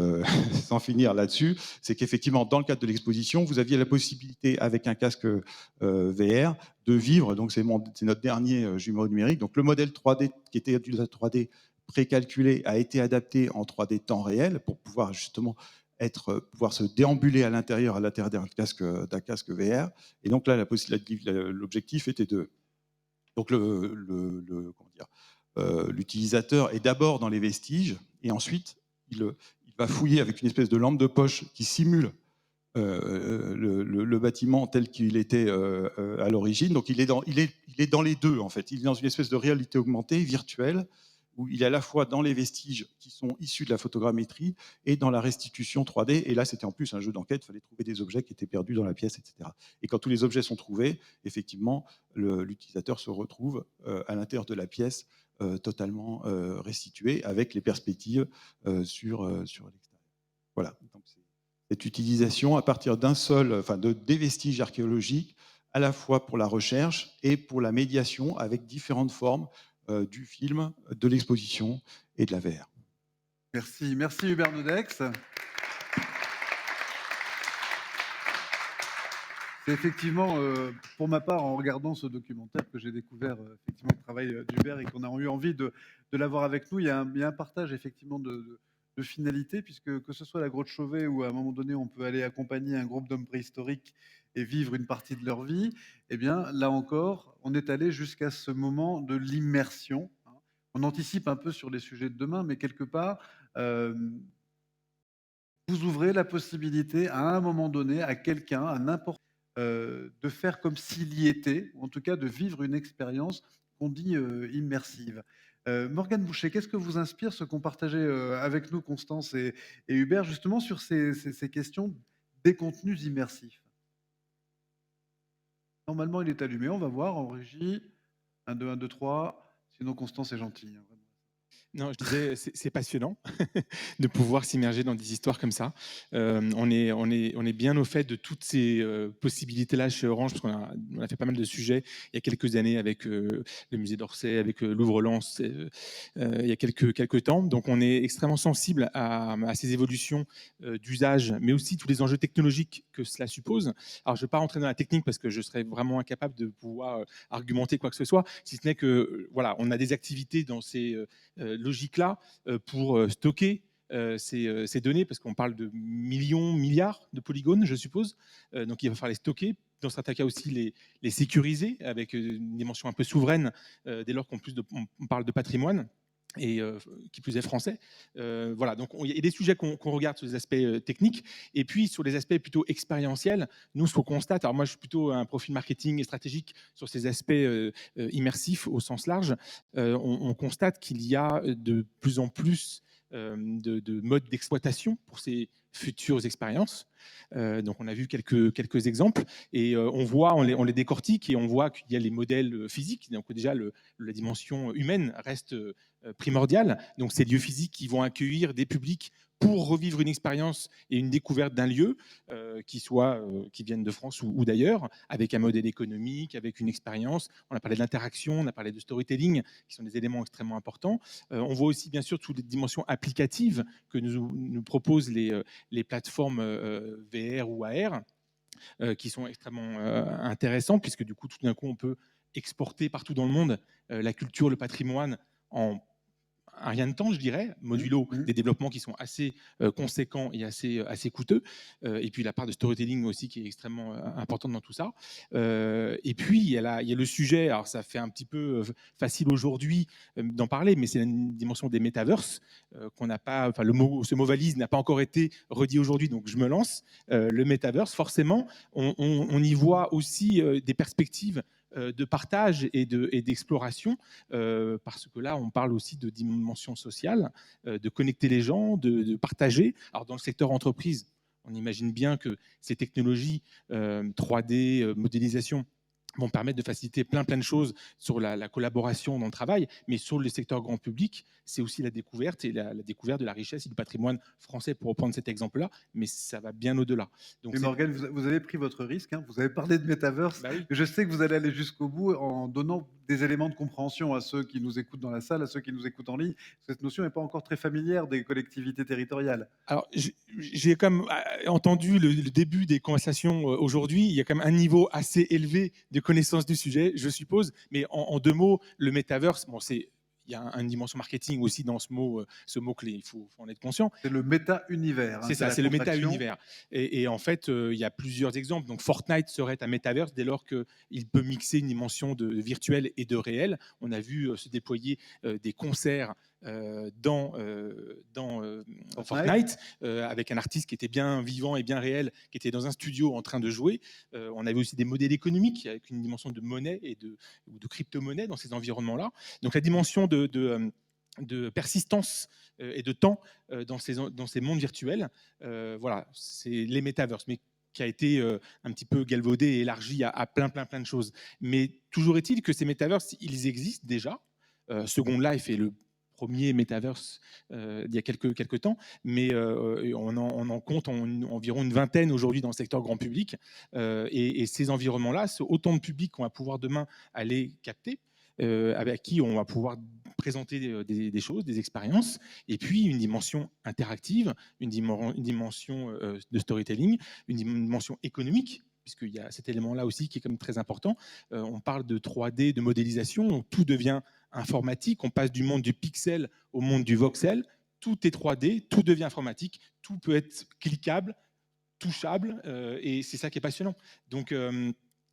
sans finir là-dessus, c'est qu'effectivement, dans le cadre de l'exposition, vous aviez la possibilité, avec un casque VR, de vivre, donc c'est notre dernier jumeau numérique, donc le modèle 3D qui était du 3D précalculé a été adapté en 3D temps réel pour pouvoir justement pouvoir se déambuler à l'intérieur d'un casque VR. Et donc là, l'objectif était donc l'utilisateur est d'abord dans les vestiges et ensuite il va fouiller avec une espèce de lampe de poche qui simule le bâtiment tel qu'il était à l'origine. Donc il est dans les deux en fait. Il est dans une espèce de réalité augmentée, virtuelle, où il est à la fois dans les vestiges qui sont issus de la photogrammétrie et dans la restitution 3D. Et là, c'était en plus un jeu d'enquête, il fallait trouver des objets qui étaient perdus dans la pièce, etc. Et quand tous les objets sont trouvés, effectivement, l'utilisateur se retrouve à l'intérieur de la pièce totalement restitué avec les perspectives sur l'extérieur. Voilà. Donc, cette utilisation à partir des vestiges archéologiques, à la fois pour la recherche et pour la médiation avec différentes formes du film, de l'exposition et de la VR. Merci Hubert Nodex. C'est effectivement, pour ma part, en regardant ce documentaire, que j'ai découvert effectivement le travail d'Hubert et qu'on a eu envie de l'avoir avec nous. Il y a un partage effectivement de finalité, puisque que ce soit la grotte Chauvet où à un moment donné on peut aller accompagner un groupe d'hommes préhistoriques et vivre une partie de leur vie, eh bien là encore, on est allé jusqu'à ce moment de l'immersion. On anticipe un peu sur les sujets de demain, mais quelque part, vous ouvrez la possibilité à un moment donné à quelqu'un, à n'importe de faire comme s'il y était, ou en tout cas de vivre une expérience qu'on dit immersive. Morgane Boucher, qu'est-ce que vous inspire ce qu'ont partagé avec nous Constance et Hubert, justement sur ces questions des contenus immersifs? Normalement, il est allumé, on va voir en régie. 1, 2, 1, 2, 3. Sinon, Constance est gentille. Non, je disais, c'est passionnant de pouvoir s'immerger dans des histoires comme ça. On est bien au fait de toutes ces possibilités-là chez Orange, parce qu'on a fait pas mal de sujets il y a quelques années avec le musée d'Orsay, avec Louvre-Lens, il y a quelques temps. Donc, on est extrêmement sensible à ces évolutions d'usage, mais aussi tous les enjeux technologiques que cela suppose. Alors, je ne vais pas rentrer dans la technique parce que je serais vraiment incapable de pouvoir argumenter quoi que ce soit, si ce n'est que, voilà, on a des activités dans ces logique-là pour stocker ces données, parce qu'on parle de millions, milliards de polygones, je suppose. Donc il va falloir les stocker. Dans certains cas aussi, les sécuriser avec une dimension un peu souveraine, dès lors on parle de patrimoine et qui plus est français. Voilà, donc il y a des sujets qu'on regarde sur les aspects techniques, et puis sur les aspects plutôt expérientiels, nous, ce qu'on constate, alors moi je suis plutôt un profil marketing et stratégique sur ces aspects immersifs au sens large, on constate qu'il y a de plus en plus de modes d'exploitation pour ces futures expériences. Donc on a vu quelques exemples, et on les décortique, et on voit qu'il y a les modèles physiques. Donc déjà la dimension humaine reste primordiale. Donc ces lieux physiques qui vont accueillir des publics pour revivre une expérience et une découverte d'un lieu, qui viennent de France ou d'ailleurs, avec un modèle économique, avec une expérience. On a parlé de l'interaction, on a parlé de storytelling, qui sont des éléments extrêmement importants. On voit aussi bien sûr toutes les dimensions applicatives que nous proposent les plateformes VR ou AR, qui sont extrêmement intéressantes, puisque du coup, tout d'un coup, on peut exporter partout dans le monde la culture, le patrimoine en un rien de temps, je dirais, modulo des développements qui sont assez conséquents et assez coûteux. Et puis la part de storytelling aussi qui est extrêmement importante dans tout ça. Et puis il y a le sujet, alors ça fait un petit peu facile aujourd'hui d'en parler, mais c'est la dimension des metaverses qu'on n'a pas, enfin ce mot valise n'a pas encore été redit aujourd'hui, donc je me lance. Le metaverse, forcément, on y voit aussi des perspectives de partage et d'exploration, parce que là, on parle aussi de dimension sociale, de connecter les gens, de partager. Alors, dans le secteur entreprise, on imagine bien que ces technologies 3D, modélisation, vont permettre de faciliter plein de choses sur la collaboration dans le travail, mais sur le secteur grand public, c'est aussi la découverte et la découverte de la richesse et du patrimoine français, pour reprendre cet exemple-là, mais ça va bien au-delà. Donc, Mais Morgane, vous avez pris votre risque, hein, vous avez parlé de Metaverse. bah oui. Je sais que vous allez aller jusqu'au bout en donnant des éléments de compréhension à ceux qui nous écoutent dans la salle, à ceux qui nous écoutent en ligne. Cette notion n'est pas encore très familière des collectivités territoriales. Alors, j'ai quand même entendu le début des conversations aujourd'hui. Il y a quand même un niveau assez élevé de connaissance du sujet, je suppose. Mais en deux mots, le metaverse, bon, il y a une dimension marketing aussi dans ce mot-clé, il faut en être conscient. C'est le méta-univers. C'est ça, la c'est le contraction. méta-univers. Et en fait, il y a plusieurs exemples. Donc Fortnite serait un métaverse dès lors qu'il peut mixer une dimension de virtuel et de réel. On a vu se déployer des concerts dans Fortnite, avec un artiste qui était bien vivant et bien réel, qui était dans un studio en train de jouer. On avait aussi des modèles économiques avec une dimension de monnaie ou de crypto-monnaie dans ces environnements-là. Donc la dimension de persistance et de temps dans ces mondes virtuels, voilà, c'est les métaverses, mais qui a été un petit peu galvaudé et élargi à plein de choses. Mais toujours est-il que ces métaverses, ils existent déjà. Second Life est le premier métaverse il y a quelques temps, mais on en compte environ une vingtaine aujourd'hui dans le secteur grand public. Et ces environnements-là, c'est autant de publics qu'on va pouvoir demain aller capter, avec qui on va pouvoir présenter des choses, des expériences, et puis une dimension interactive, une dimension de storytelling, une dimension économique, puisqu'il y a cet élément-là aussi qui est quand même très important. On parle de 3D, de modélisation, donc tout devient informatique, on passe du monde du pixel au monde du voxel, tout est 3D, tout devient informatique, tout peut être cliquable, touchable, et c'est ça qui est passionnant. Donc,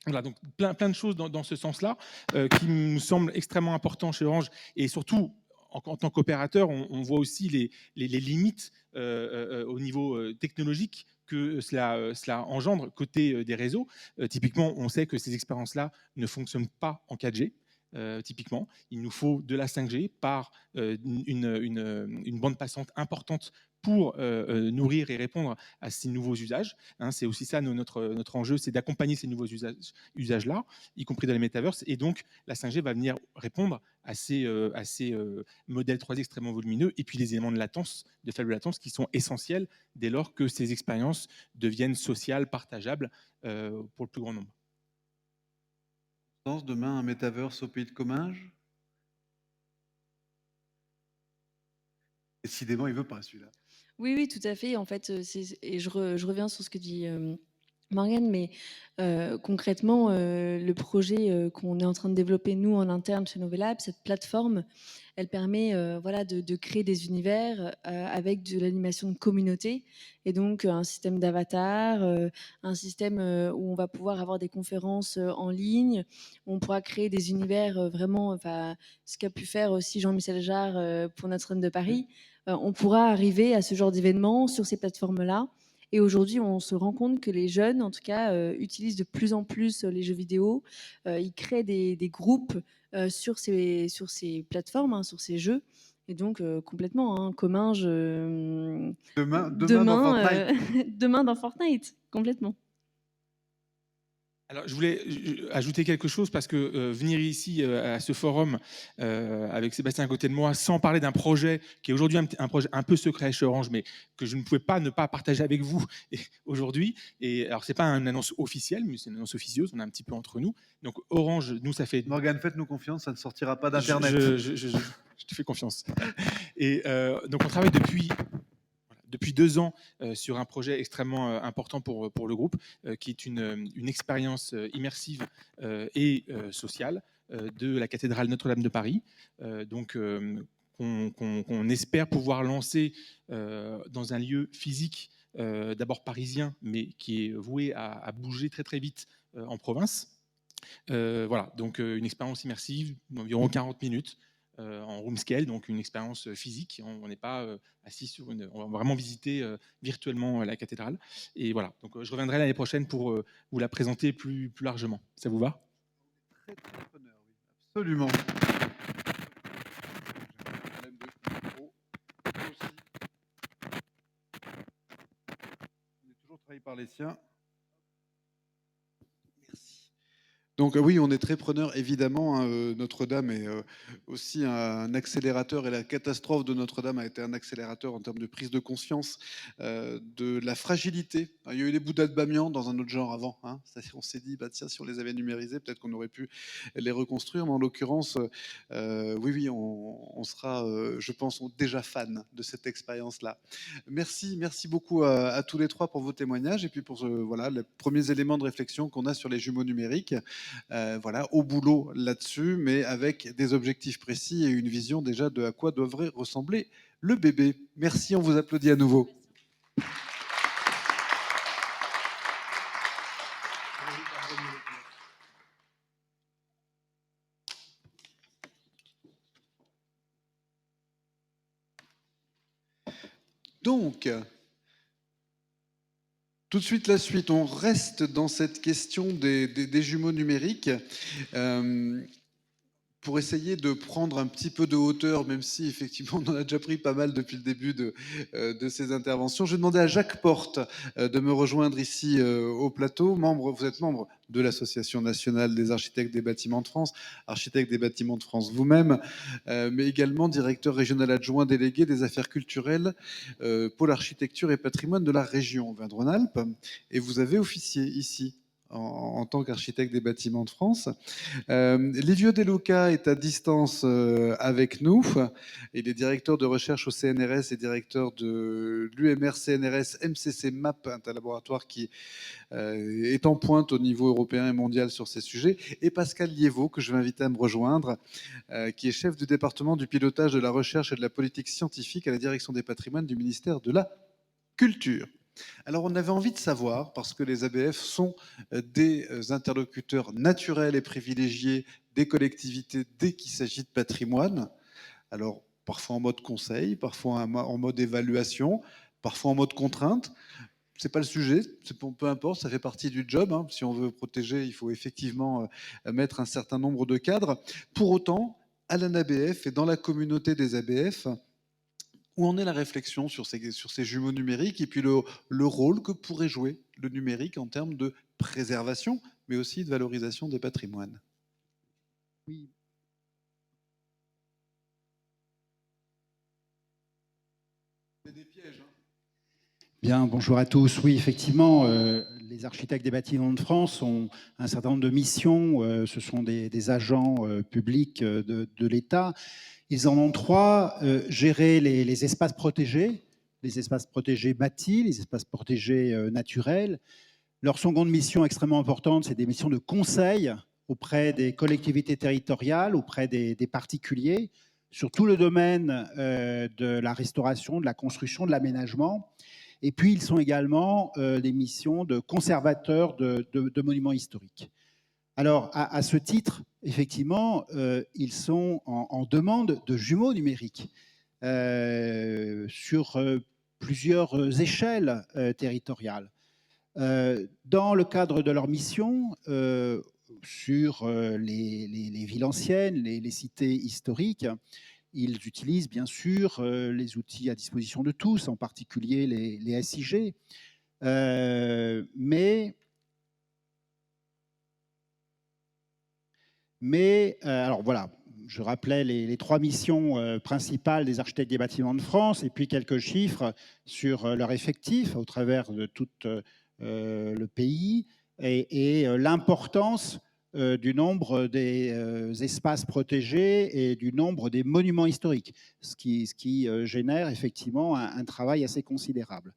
voilà, donc plein de choses dans ce sens-là qui nous semblent extrêmement importants chez Orange, et surtout en tant qu'opérateur, on voit aussi les limites au niveau technologique que cela engendre côté des réseaux. Typiquement, on sait que ces expériences-là ne fonctionnent pas en 4G. Typiquement, il nous faut de la 5G par une bande passante importante pour nourrir et répondre à ces nouveaux usages. Hein, c'est aussi ça notre enjeu, c'est d'accompagner ces nouveaux usages-là, y compris dans les métaverses. Et donc, la 5G va venir répondre à ces modèles 3D extrêmement volumineux, et puis les éléments de latence, de faible latence, qui sont essentiels dès lors que ces expériences deviennent sociales, partageables pour le plus grand nombre. Demain, un métaverse au pays de Comminges? Décidément, il veut pas celui-là. Oui, tout à fait. En fait, et je reviens sur ce que dit Morgane, mais concrètement, le projet qu'on est en train de développer, nous, en interne chez Novelab, cette plateforme, elle permet voilà, de créer des univers avec de l'animation de communauté et donc un système d'avatar, un système où on va pouvoir avoir des conférences en ligne, où on pourra créer des univers vraiment, ce qu'a pu faire aussi Jean-Michel Jarre pour Notre-Dame de Paris. On pourra arriver à ce genre d'événements sur ces plateformes-là. Et aujourd'hui, on se rend compte que les jeunes, en tout cas, utilisent de plus en plus les jeux vidéo. Ils créent des groupes sur ces plateformes, hein, sur ces jeux. Et donc, complètement, hein, commun, Demain dans Fortnite. demain dans Fortnite, complètement. Alors, je voulais ajouter quelque chose parce que venir ici à ce forum avec Sébastien à côté de moi, sans parler d'un projet qui est aujourd'hui un projet un peu secret chez Orange, mais que je ne pouvais pas ne pas partager avec vous aujourd'hui. Et alors, c'est pas une annonce officielle, mais c'est une annonce officieuse. On est un petit peu entre nous. Donc, Orange, nous, ça fait. Morgane, faites-nous confiance, ça ne sortira pas d'Internet. Je te fais confiance. Et donc, on travaille depuis 2 ans sur un projet extrêmement important pour le groupe, qui est une expérience immersive et sociale de la cathédrale Notre-Dame de Paris. Qu'on espère pouvoir lancer dans un lieu physique, d'abord parisien, mais qui est voué à bouger très très vite en province. Voilà, donc une expérience immersive d'environ 40 minutes. En room scale, donc une expérience physique. On n'est pas assis sur une. On va vraiment visiter virtuellement la cathédrale. Et voilà. Donc je reviendrai l'année prochaine pour vous la présenter plus largement. Ça vous va? Très preneur, oui, absolument. On est toujours trahi par les siens. Merci. Donc oui, on est très preneur, évidemment. Notre-Dame est aussi un accélérateur, et la catastrophe de Notre-Dame a été un accélérateur en termes de prise de conscience de la fragilité. Il y a eu les Bouddhas de Bamiyan dans un autre genre avant. Hein. On s'est dit, bah, tiens, si on les avait numérisés, peut-être qu'on aurait pu les reconstruire. Mais en l'occurrence, oui, on sera, je pense, déjà fans de cette expérience-là. Merci beaucoup à tous les trois pour vos témoignages et puis pour voilà, les premiers éléments de réflexion qu'on a sur les jumeaux numériques. Voilà, au boulot là-dessus, mais avec des objectifs précis et une vision déjà de à quoi devrait ressembler le bébé. Merci, on vous applaudit à nouveau. Donc, tout de suite la suite, on reste dans cette question des jumeaux numériques pour essayer de prendre un petit peu de hauteur, même si effectivement on en a déjà pris pas mal depuis le début de ces interventions. Je vais demander à Jacques Porte de me rejoindre ici au plateau. Vous êtes membre de l'Association nationale des architectes des bâtiments de France, architecte des bâtiments de France vous-même, mais également directeur régional adjoint délégué des affaires culturelles, pôle architecture et patrimoine de la région Auvergne-Rhône-Alpes. Et vous avez officié ici en tant qu'architecte des bâtiments de France. Livio De Luca est à distance avec nous. Il est directeur de recherche au CNRS et directeur de l'UMR CNRS MCC MAP, un laboratoire qui est en pointe au niveau européen et mondial sur ces sujets. Et Pascal Liévaux, que je vais inviter à me rejoindre, qui est chef du département du pilotage de la recherche et de la politique scientifique à la direction des patrimoines du ministère de la Culture. Alors, on avait envie de savoir, parce que les ABF sont des interlocuteurs naturels et privilégiés des collectivités dès qu'il s'agit de patrimoine. Alors, parfois en mode conseil, parfois en mode évaluation, parfois en mode contrainte. C'est pas le sujet, peu importe, ça fait partie du job. Hein. Si on veut protéger, il faut effectivement mettre un certain nombre de cadres. Pour autant, à l'ANABF et dans la communauté des ABF, où en est la réflexion sur ces jumeaux numériques et puis le rôle que pourrait jouer le numérique en termes de préservation, mais aussi de valorisation des patrimoines? Oui. C'est des pièges. Hein. Bien, bonjour à tous. Oui, effectivement, les architectes des bâtiments de France ont un certain nombre de missions. Ce sont des agents publics de l'État. Ils en ont 3, gérer les espaces protégés bâtis, les espaces protégés naturels, Leur seconde mission extrêmement importante, c'est des missions de conseil auprès des collectivités territoriales, auprès des particuliers, sur tout le domaine de la restauration, de la construction, de l'aménagement. Et puis, ils sont également des missions de conservateurs de monuments historiques. Alors, à ce titre, effectivement, ils sont en demande de jumeaux numériques sur plusieurs échelles territoriales. Dans le cadre de leur mission, sur les villes anciennes, les cités historiques, ils utilisent bien sûr les outils à disposition de tous, en particulier les SIG, mais alors voilà, je rappelais les trois missions principales des architectes des bâtiments de France et puis quelques chiffres sur leur effectif au travers de tout le pays et l'importance du nombre des espaces protégés et du nombre des monuments historiques, ce qui génère effectivement un travail assez considérable.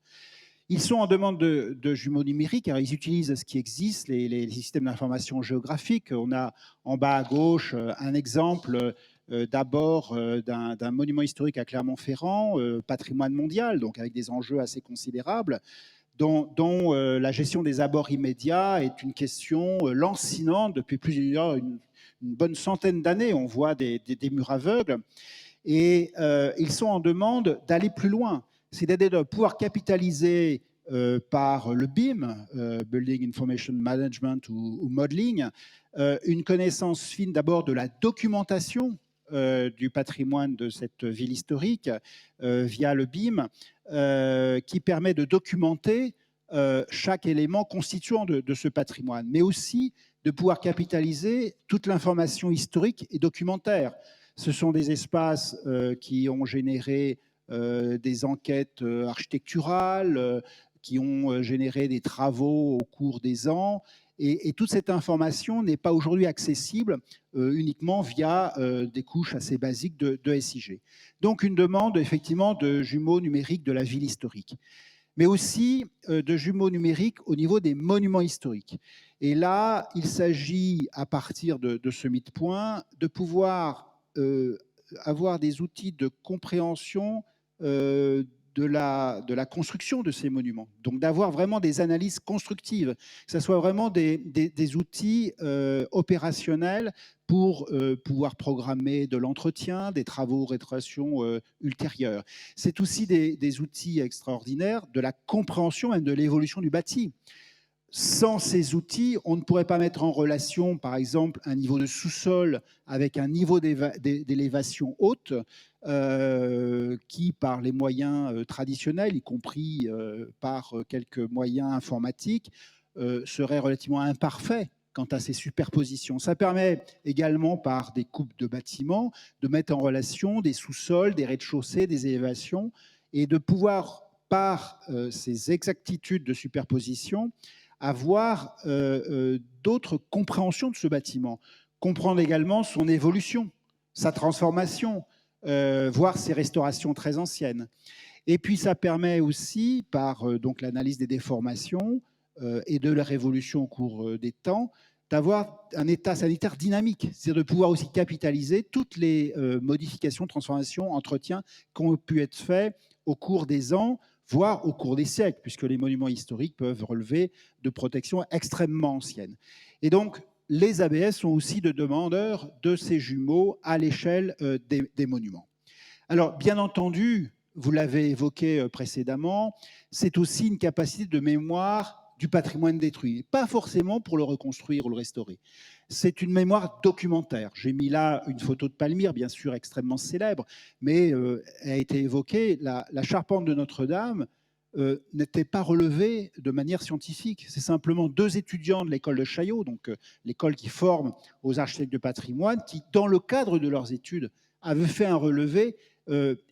Ils sont en demande de jumeaux numériques, car ils utilisent ce qui existe, les systèmes d'information géographique. On a en bas à gauche un exemple d'abord d'un monument historique à Clermont-Ferrand, patrimoine mondial, donc avec des enjeux assez considérables, dont la gestion des abords immédiats est une question lancinante depuis une bonne centaine d'années. On voit des murs aveugles et ils sont en demande d'aller plus loin, c'est-à-dire de pouvoir capitaliser par le BIM, Building Information Management ou Modeling, une connaissance fine d'abord de la documentation du patrimoine de cette ville historique via le BIM, qui permet de documenter chaque élément constituant de ce patrimoine, mais aussi de pouvoir capitaliser toute l'information historique et documentaire. Ce sont des espaces qui ont généré des enquêtes architecturales, qui ont généré des travaux au cours des ans. Et toute cette information n'est pas aujourd'hui accessible uniquement via des couches assez basiques de SIG. Donc une demande effectivement de jumeaux numériques de la ville historique, mais aussi de jumeaux numériques au niveau des monuments historiques. Et là, il s'agit, à partir de ce midpoint, de pouvoir avoir des outils de compréhension de la construction de ces monuments. Donc d'avoir vraiment des analyses constructives, que ce soit vraiment des outils opérationnels pour pouvoir programmer de l'entretien, des travaux rétroation ultérieurs. C'est aussi des outils extraordinaires de la compréhension et de l'évolution du bâti. Sans ces outils, on ne pourrait pas mettre en relation, par exemple, un niveau de sous-sol avec un niveau d'élévation haute qui, par les moyens traditionnels, y compris par quelques moyens informatiques, serait relativement imparfait quant à ces superpositions. Ça permet également, par des coupes de bâtiments, de mettre en relation des sous-sols, des rez-de-chaussée, des élévations, et de pouvoir, par ces exactitudes de superposition, avoir d'autres compréhensions de ce bâtiment, comprendre également son évolution, sa transformation, voir ses restaurations très anciennes. Et puis ça permet aussi, par donc l'analyse des déformations et de leur évolution au cours des temps, d'avoir un état sanitaire dynamique, c'est-à-dire de pouvoir aussi capitaliser toutes les modifications, transformations, entretiens qui ont pu être faits au cours des ans, voire au cours des siècles, puisque les monuments historiques peuvent relever de protections extrêmement anciennes. Et donc, les ABS sont aussi de demandeurs de ces jumeaux à l'échelle des monuments. Alors, bien entendu, vous l'avez évoqué précédemment, c'est aussi une capacité de mémoire du patrimoine détruit, pas forcément pour le reconstruire ou le restaurer. C'est une mémoire documentaire. J'ai mis là une photo de Palmyre, bien sûr extrêmement célèbre, mais elle a été évoquée, la charpente de Notre-Dame n'était pas relevée de manière scientifique. C'est simplement 2 étudiants de l'école de Chaillot, donc l'école qui forme aux architectes de patrimoine, qui, dans le cadre de leurs études, avaient fait un relevé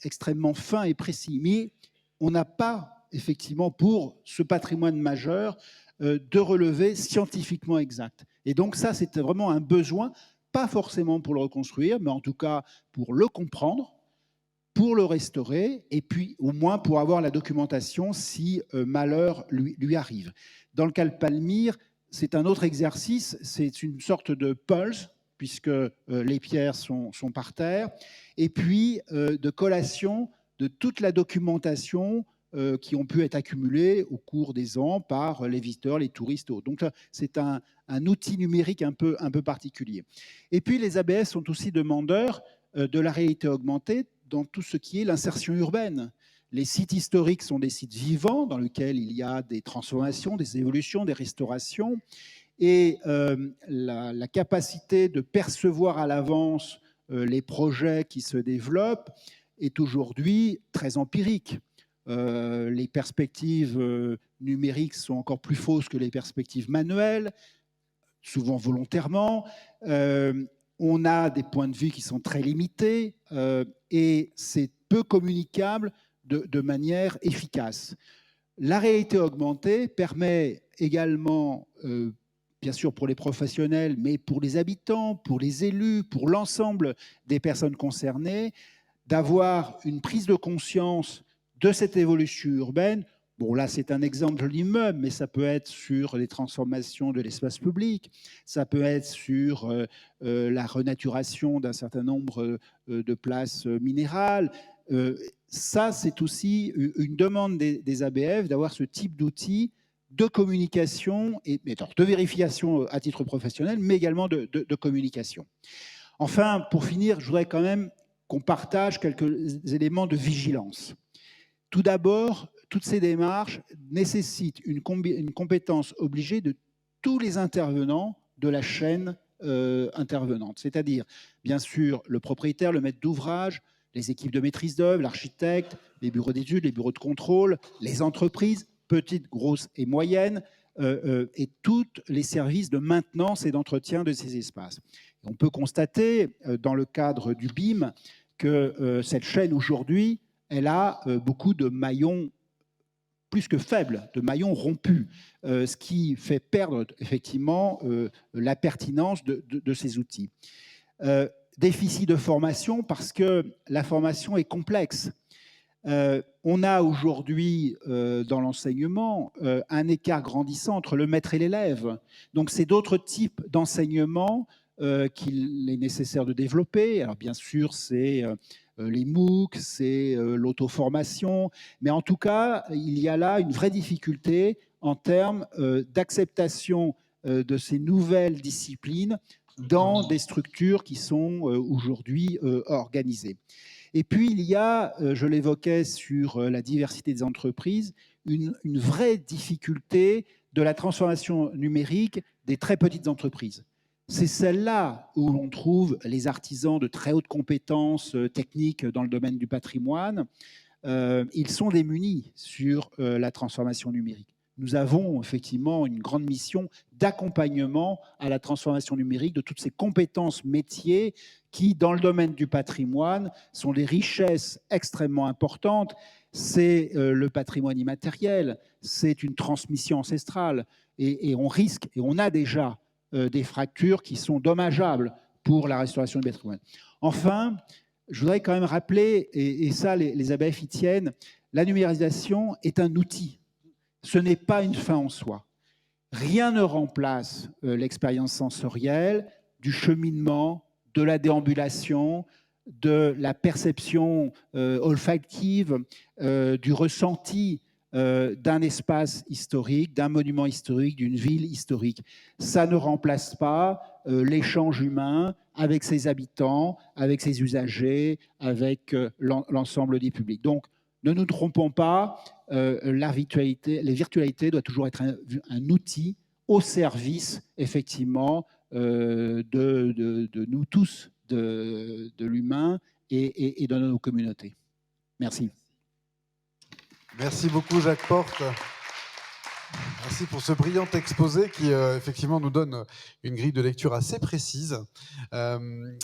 extrêmement fin et précis. Mais on n'a pas, effectivement, pour ce patrimoine majeur, de relevé scientifiquement exact. Et donc ça, c'était vraiment un besoin, pas forcément pour le reconstruire, mais en tout cas pour le comprendre, pour le restaurer et puis au moins pour avoir la documentation si malheur lui arrive. Dans le cas de Palmyre, c'est un autre exercice, c'est une sorte de pulse puisque les pierres sont par terre, et puis de collation de toute la documentation qui ont pu être accumulées au cours des ans par les visiteurs, les touristes. Donc c'est un outil numérique un peu particulier. Et puis les ABF sont aussi demandeurs de la réalité augmentée dans tout ce qui est l'insertion urbaine. Les sites historiques sont des sites vivants dans lesquels il y a des transformations, des évolutions, des restaurations. Et la capacité de percevoir à l'avance les projets qui se développent est aujourd'hui très empirique. Les perspectives numériques sont encore plus fausses que les perspectives manuelles, souvent volontairement. On a des points de vue qui sont très limités et c'est peu communicable de manière efficace. La réalité augmentée permet également, bien sûr pour les professionnels, mais pour les habitants, pour les élus, pour l'ensemble des personnes concernées, d'avoir une prise de conscience de cette évolution urbaine. Bon, là, c'est un exemple de l'immeuble, mais ça peut être sur les transformations de l'espace public, ça peut être sur la renaturation d'un certain nombre de places minérales. Ça, c'est aussi une demande des ABF d'avoir ce type d'outils de communication, et de vérification à titre professionnel, mais également de communication. Enfin, pour finir, je voudrais quand même qu'on partage quelques éléments de vigilance. Tout d'abord, toutes ces démarches nécessitent une compétence obligée de tous les intervenants de la chaîne intervenante, c'est-à-dire, bien sûr, le propriétaire, le maître d'ouvrage, les équipes de maîtrise d'œuvre, l'architecte, les bureaux d'études, les bureaux de contrôle, les entreprises, petites, grosses et moyennes, et tous les services de maintenance et d'entretien de ces espaces. On peut constater, dans le cadre du BIM, que cette chaîne aujourd'hui, elle a beaucoup de maillons plus que faibles, de maillons rompus, ce qui fait perdre effectivement la pertinence de ces outils. Déficit de formation parce que la formation est complexe. On a aujourd'hui dans l'enseignement un écart grandissant entre le maître et l'élève. Donc c'est d'autres types d'enseignement qu'il est nécessaire de développer. Alors bien sûr, c'est les MOOC, c'est l'auto-formation, mais en tout cas, il y a là une vraie difficulté en termes d'acceptation de ces nouvelles disciplines dans des structures qui sont aujourd'hui organisées. Et puis, il y a, je l'évoquais sur la diversité des entreprises, une vraie difficulté de la transformation numérique des très petites entreprises. C'est celle-là où l'on trouve les artisans de très hautes compétences techniques dans le domaine du patrimoine. Ils sont démunis sur la transformation numérique. Nous avons effectivement une grande mission d'accompagnement à la transformation numérique de toutes ces compétences métiers qui, dans le domaine du patrimoine, sont des richesses extrêmement importantes. C'est le patrimoine immatériel, c'est une transmission ancestrale et on risque, et on a déjà des fractures qui sont dommageables pour la restauration du patrimoine. Enfin, je voudrais quand même rappeler, et ça les ABF y tiennent, la numérisation est un outil. Ce n'est pas une fin en soi. Rien ne remplace l'expérience sensorielle, du cheminement, de la déambulation, de la perception olfactive, du ressenti d'un espace historique, d'un monument historique, d'une ville historique. Ça ne remplace pas l'échange humain avec ses habitants, avec ses usagers, avec l'ensemble des publics. Donc, ne nous trompons pas, les virtualités doivent toujours être un outil au service, effectivement, de nous tous, de l'humain et de nos communautés. Merci. Merci beaucoup, Jacques Porte. Merci pour ce brillant exposé qui effectivement nous donne une grille de lecture assez précise.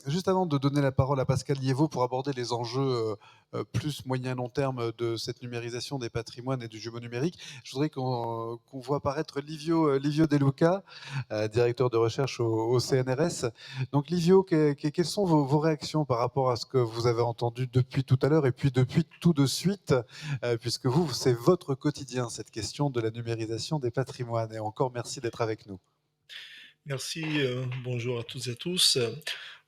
Juste avant de donner la parole à Pascal Liévaux pour aborder les enjeux plus moyen-long terme de cette numérisation des patrimoines et du jumeau numérique, je voudrais qu'on voit apparaître Livio De Luca, directeur de recherche au CNRS. Donc Livio, quelles sont vos réactions par rapport à ce que vous avez entendu depuis tout à l'heure et puis depuis tout de suite, puisque vous, c'est votre quotidien, cette question de la numérisation des patrimoines. Et encore, merci d'être avec nous. Merci, bonjour à toutes et à tous.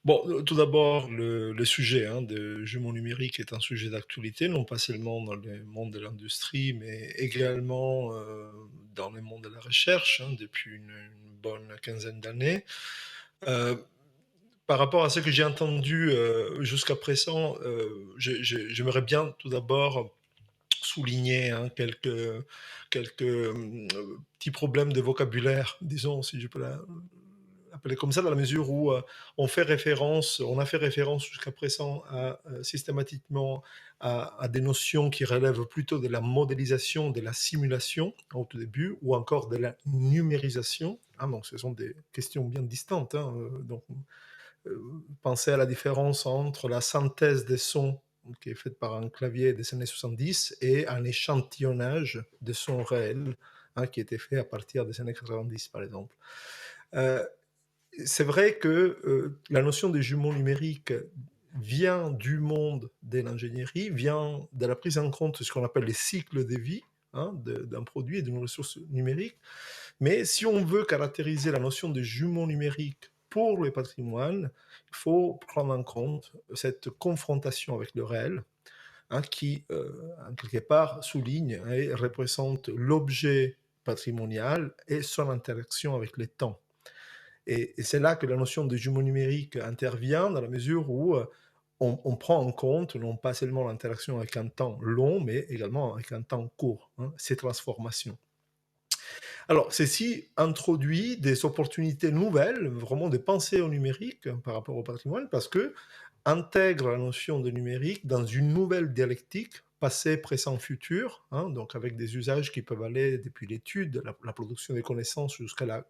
Bon, tout d'abord, le sujet de jumeaux numériques est un sujet d'actualité, non pas seulement dans le monde de l'industrie, mais également dans le monde de la recherche, depuis une bonne quinzaine d'années. Par rapport à ce que j'ai entendu jusqu'à présent, j'aimerais bien tout d'abord souligner quelques petits problèmes de vocabulaire, disons, si je peux appeler comme ça, dans la mesure où on a fait référence jusqu'à présent systématiquement à des notions qui relèvent plutôt de la modélisation, de la simulation au tout début, ou encore de la numérisation. Donc, ce sont des questions bien distantes. Donc, pensez à la différence entre la synthèse des sons qui est faite par un clavier des années 70 et un échantillonnage de sons réels qui était fait à partir des années 90, par exemple. C'est vrai que la notion des jumeaux numériques vient du monde de l'ingénierie, vient de la prise en compte de ce qu'on appelle les cycles de vie d'un produit et d'une ressource numérique. Mais si on veut caractériser la notion de jumeaux numériques pour le patrimoine, il faut prendre en compte cette confrontation avec le réel, qui, en quelque part, souligne et représente l'objet patrimonial et son interaction avec le temps. Et c'est là que la notion de jumeaux numérique intervient, dans la mesure où on prend en compte non pas seulement l'interaction avec un temps long, mais également avec un temps court, ces transformations. Alors, ceci introduit des opportunités nouvelles, vraiment de penser au numérique par rapport au patrimoine, parce que intègre la notion de numérique dans une nouvelle dialectique, passé, présent, futur, donc avec des usages qui peuvent aller depuis l'étude, la production des connaissances, jusqu'à la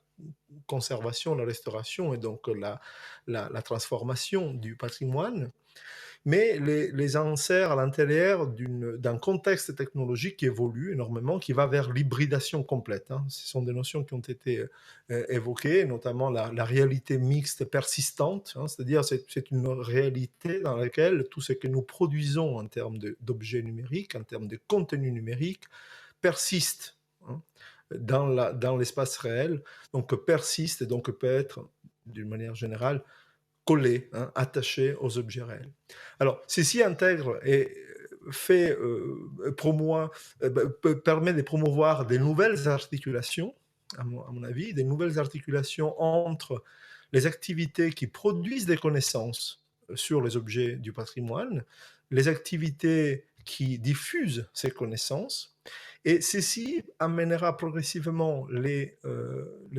conservation, la restauration et donc la transformation du patrimoine, mais les insère à l'intérieur d'un contexte technologique qui évolue énormément, qui va vers l'hybridation complète. Ce sont des notions qui ont été évoquées, notamment la réalité mixte persistante, c'est-à-dire c'est une réalité dans laquelle tout ce que nous produisons en termes d'objets numériques, en termes de contenu numérique, persiste dans l'espace réel, donc persiste et donc peut être, d'une manière générale, collé, attaché aux objets réels. Alors, ceci intègre et permet de promouvoir des nouvelles articulations, à mon avis, des nouvelles articulations entre les activités qui produisent des connaissances sur les objets du patrimoine, les activités qui diffusent ces connaissances, et ceci amènera progressivement les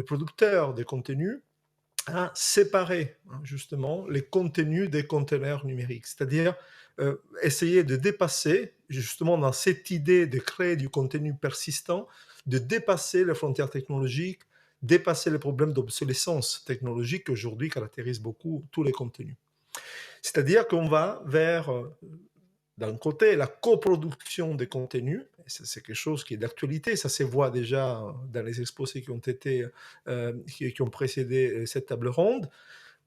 producteurs de contenus à séparer justement les contenus des conteneurs numériques, c'est-à-dire essayer de dépasser, justement dans cette idée de créer du contenu persistant, de dépasser les frontières technologiques, dépasser les problèmes d'obsolescence technologique qui aujourd'hui caractérisent beaucoup tous les contenus. C'est-à-dire qu'on va vers, d'un côté, la coproduction des contenus, c'est quelque chose qui est d'actualité, ça se voit déjà dans les exposés qui ont précédé cette table ronde,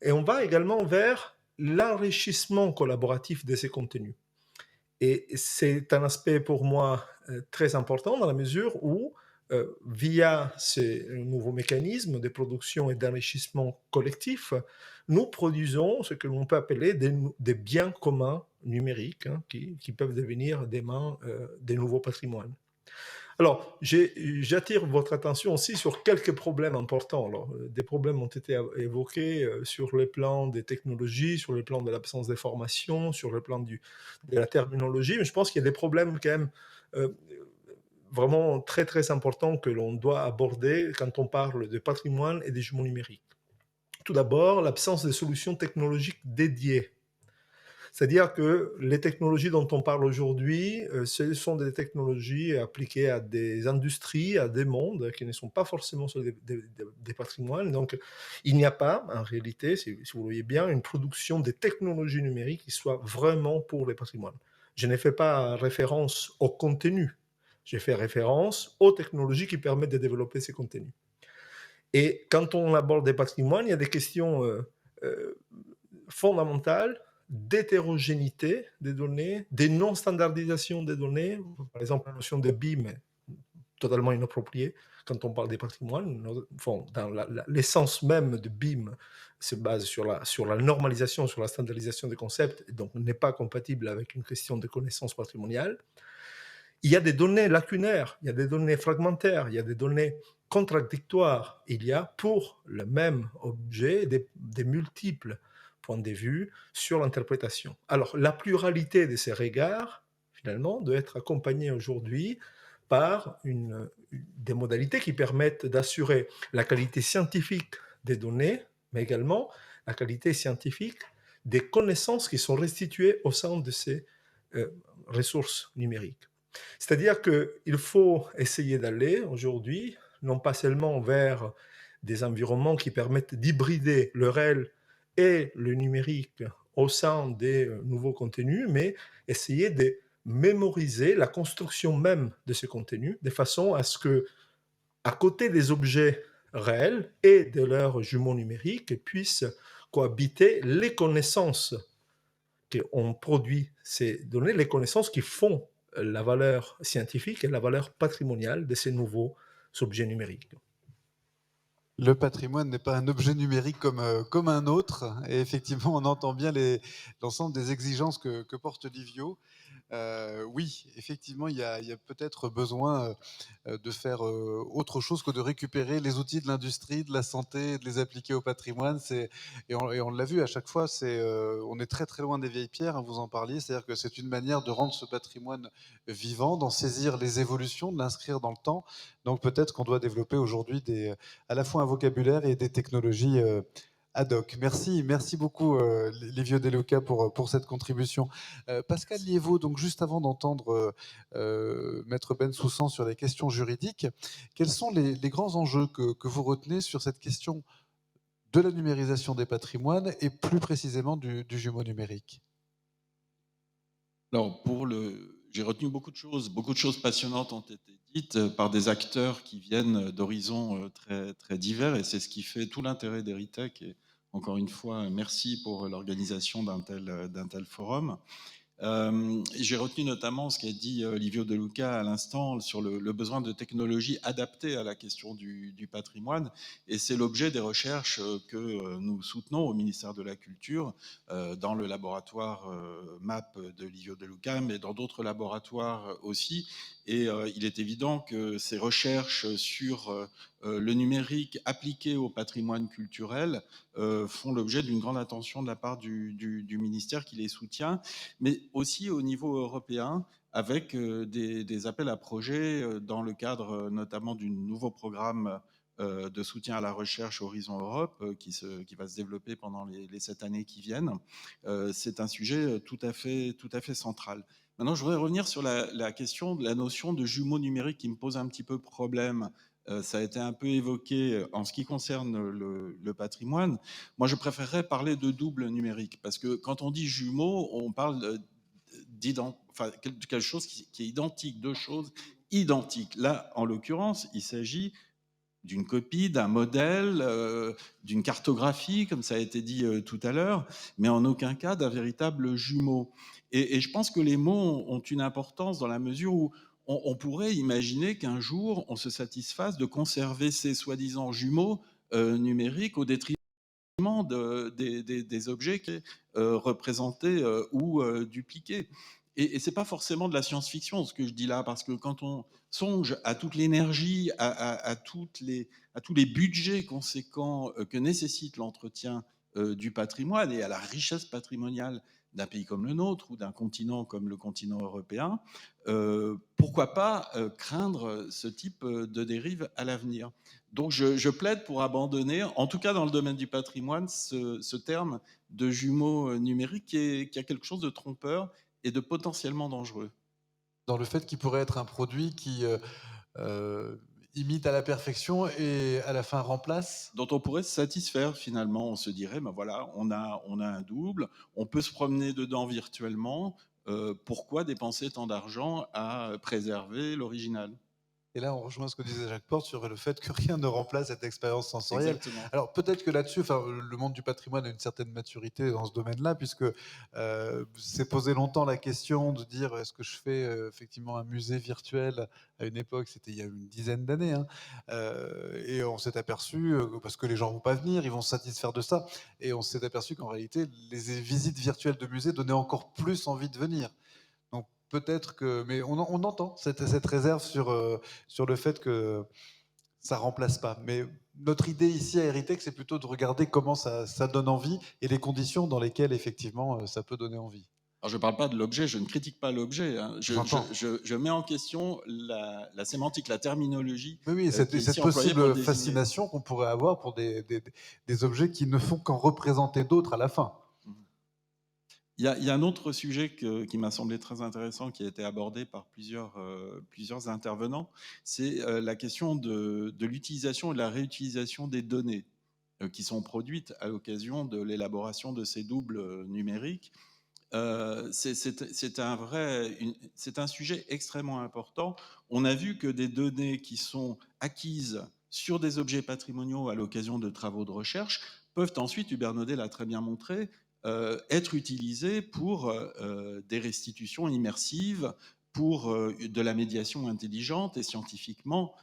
et on va également vers l'enrichissement collaboratif de ces contenus. Et c'est un aspect pour moi très important dans la mesure où, via ces nouveaux mécanismes de production et d'enrichissement collectif, nous produisons ce que l'on peut appeler des biens communs numériques qui peuvent devenir demain des nouveaux patrimoines. Alors, j'attire votre attention aussi sur quelques problèmes importants. Alors, des problèmes ont été évoqués sur le plan des technologies, sur le plan de l'absence de formation, sur le plan de la terminologie, mais je pense qu'il y a des problèmes quand même vraiment très très importants que l'on doit aborder quand on parle de patrimoine et des jumeaux numériques. Tout d'abord, l'absence de solutions technologiques dédiées. C'est-à-dire que les technologies dont on parle aujourd'hui, ce sont des technologies appliquées à des industries, à des mondes qui ne sont pas forcément sur des patrimoines. Donc, il n'y a pas, en réalité, si vous le voyez bien, une production des technologies numériques qui soit vraiment pour les patrimoines. Je n'ai fait pas référence au contenu, j'ai fait référence aux technologies qui permettent de développer ces contenus. Et quand on aborde des patrimoines, il y a des questions fondamentales d'hétérogénéité des données, des non-standardisations des données. Par exemple, la notion de BIM est totalement inappropriée quand on parle des patrimoines. Enfin, dans l'essence même de BIM se base sur la normalisation, sur la standardisation des concepts, et donc n'est pas compatible avec une question de connaissance patrimoniale. Il y a des données lacunaires, il y a des données fragmentaires, il y a des données contradictoires. Il y a pour le même objet des multiples points de vue sur l'interprétation. Alors, la pluralité de ces regards, finalement, doit être accompagnée aujourd'hui par des modalités qui permettent d'assurer la qualité scientifique des données, mais également la qualité scientifique des connaissances qui sont restituées au sein de ces ressources numériques. C'est-à-dire qu'il faut essayer d'aller aujourd'hui, non pas seulement vers des environnements qui permettent d'hybrider le réel et le numérique au sein des nouveaux contenus, mais essayer de mémoriser la construction même de ces contenus, de façon à ce que, à côté des objets réels et de leurs jumeaux numériques, puissent cohabiter les connaissances qu'on produit ces données, les connaissances qui font la valeur scientifique et la valeur patrimoniale de ces nouveaux objets numériques. Le patrimoine n'est pas un objet numérique comme un autre. Et effectivement, on entend bien l'ensemble des exigences que porte Livio. Oui, effectivement, il y a peut-être besoin de faire autre chose que de récupérer les outils de l'industrie, de la santé, et de les appliquer au patrimoine. Et on l'a vu à chaque fois, on est très très loin des vieilles pierres, hein, vous en parliez, c'est-à-dire que c'est une manière de rendre ce patrimoine vivant, d'en saisir les évolutions, de l'inscrire dans le temps. Donc peut-être qu'on doit développer aujourd'hui à la fois un vocabulaire et des technologies ad hoc. Merci beaucoup Livio De Luca pour cette contribution. Pascal Liévaux, donc juste avant d'entendre Maître Bensoussan sur les questions juridiques, quels sont les grands enjeux que vous retenez sur cette question de la numérisation des patrimoines et plus précisément du jumeau numérique? Alors, j'ai retenu beaucoup de choses passionnantes ont été dites par des acteurs qui viennent d'horizons très, très divers, et c'est ce qui fait tout l'intérêt d'Heritech. Et encore une fois, merci pour l'organisation d'un tel forum. J'ai retenu notamment ce qu'a dit Livio De Luca à l'instant sur le besoin de technologies adaptées à la question du patrimoine, et c'est l'objet des recherches que nous soutenons au ministère de la Culture dans le laboratoire MAP de Livio De Luca, mais dans d'autres laboratoires aussi. Et il est évident que ces recherches sur le numérique appliqué au patrimoine culturel font l'objet d'une grande attention de la part du ministère qui les soutient, mais aussi au niveau européen, avec des appels à projets dans le cadre notamment du nouveau programme de soutien à la recherche Horizon Europe qui va se développer pendant les 7 années qui viennent. C'est un sujet tout à fait central. Maintenant, je voudrais revenir sur la question de la notion de jumeau numérique qui me pose un petit peu problème. Ça a été un peu évoqué en ce qui concerne le patrimoine. Moi, je préférerais parler de double numérique, parce que quand on dit jumeau, on parle quelque chose qui est identique, deux choses identiques. Là, en l'occurrence, il s'agit d'une copie, d'un modèle, d'une cartographie, comme ça a été dit tout à l'heure, mais en aucun cas d'un véritable jumeau. Et je pense que les mots ont une importance dans la mesure où on pourrait imaginer qu'un jour, on se satisfasse de conserver ces soi-disant jumeaux numériques au détriment des objets qui sont représentés ou dupliqués. Et ce n'est pas forcément de la science-fiction, ce que je dis là, parce que quand on songe à toute l'énergie, à tous les budgets conséquents que nécessite l'entretien du patrimoine et à la richesse patrimoniale d'un pays comme le nôtre ou d'un continent comme le continent européen, pourquoi pas craindre ce type de dérive à l'avenir? Donc je plaide pour abandonner, en tout cas dans le domaine du patrimoine, ce terme de jumeaux numériques qui a quelque chose de trompeur et de potentiellement dangereux. Dans le fait qu'il pourrait être un produit qui imite à la perfection et à la fin remplace. Dont on pourrait se satisfaire finalement. On se dirait, ben voilà, on a un double, on peut se promener dedans virtuellement, pourquoi dépenser tant d'argent à préserver l'original? Et là, on rejoint ce que disait Jacques Porte sur le fait que rien ne remplace cette expérience sensorielle. Exactement. Alors peut-être que là-dessus, enfin, le monde du patrimoine a une certaine maturité dans ce domaine-là, puisque s'est posé longtemps la question de dire est-ce que je fais effectivement un musée virtuel à une époque, c'était il y a une dizaine d'années, hein, et on s'est aperçu, parce que les gens vont pas venir, ils vont se satisfaire de ça, et on s'est aperçu qu'en réalité, les visites virtuelles de musées donnaient encore plus envie de venir. Donc peut-être que, mais on entend cette réserve sur le fait que ça remplace pas. Mais notre idée ici à Héritech, c'est plutôt de regarder comment ça donne envie et les conditions dans lesquelles effectivement ça peut donner envie. Alors je ne parle pas de l'objet, je ne critique pas l'objet, hein. J'entends. Je mets en question la sémantique, la terminologie. Oui, cette qui est ici employée possible pour désigner. fascination qu'on pourrait avoir pour des objets qui ne font qu'en représenter d'autres à la fin. Il y a un autre sujet qui m'a semblé très intéressant, qui a été abordé par plusieurs intervenants, c'est la question de l'utilisation et de la réutilisation des données qui sont produites à l'occasion de l'élaboration de ces doubles numériques. C'est un sujet extrêmement important. On a vu que des données qui sont acquises sur des objets patrimoniaux à l'occasion de travaux de recherche peuvent ensuite, Hubert Naudet l'a très bien montré, être utilisées pour des restitutions immersives, pour de la médiation intelligente et scientifiquement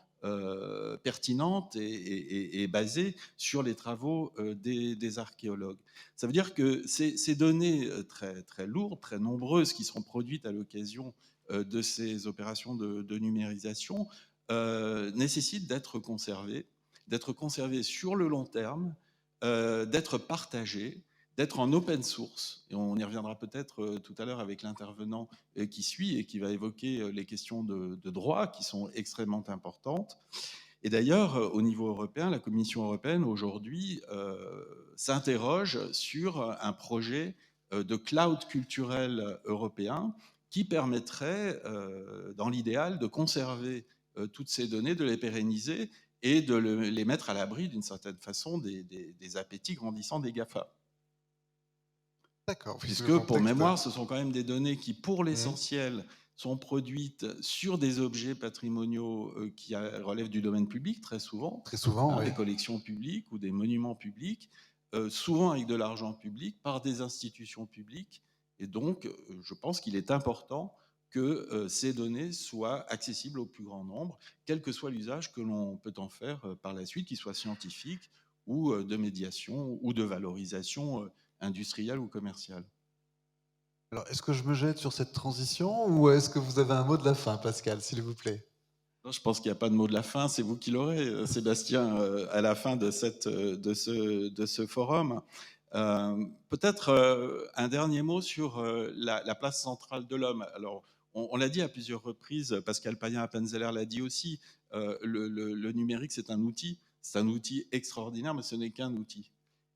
pertinente et basée sur les travaux des archéologues. Ça veut dire que ces données très, très lourdes, très nombreuses, qui sont produites à l'occasion de ces opérations de numérisation, nécessitent d'être conservées sur le long terme, d'être partagées, d'être en open source, et on y reviendra peut-être tout à l'heure avec l'intervenant qui suit et qui va évoquer les questions de droit qui sont extrêmement importantes. Et d'ailleurs, au niveau européen, la Commission européenne aujourd'hui s'interroge sur un projet de cloud culturel européen qui permettrait, dans l'idéal, de conserver toutes ces données, de les pérenniser et de les mettre à l'abri d'une certaine façon des appétits grandissants des GAFA. D'accord. Puisque, pour mémoire, ce sont quand même des données qui, pour l'essentiel, sont produites sur des objets patrimoniaux qui relèvent du domaine public, très souvent. Très souvent, oui. Des collections publiques ou des monuments publics, souvent avec de l'argent public, par des institutions publiques. Et donc, je pense qu'il est important que ces données soient accessibles au plus grand nombre, quel que soit l'usage que l'on peut en faire par la suite, qu'il soit scientifique ou de médiation ou de valorisation industrielle ou commerciale. Alors, est-ce que je me jette sur cette transition ou est-ce que vous avez un mot de la fin, Pascal, s'il vous plaît? Non, je pense qu'il n'y a pas de mot de la fin, c'est vous qui l'aurez, Sébastien, à la fin de ce forum. Peut-être un dernier mot sur la place centrale de l'homme. Alors, on l'a dit à plusieurs reprises, Pascal Payen-Appenzeller l'a dit aussi, le numérique, c'est un outil extraordinaire, mais ce n'est qu'un outil.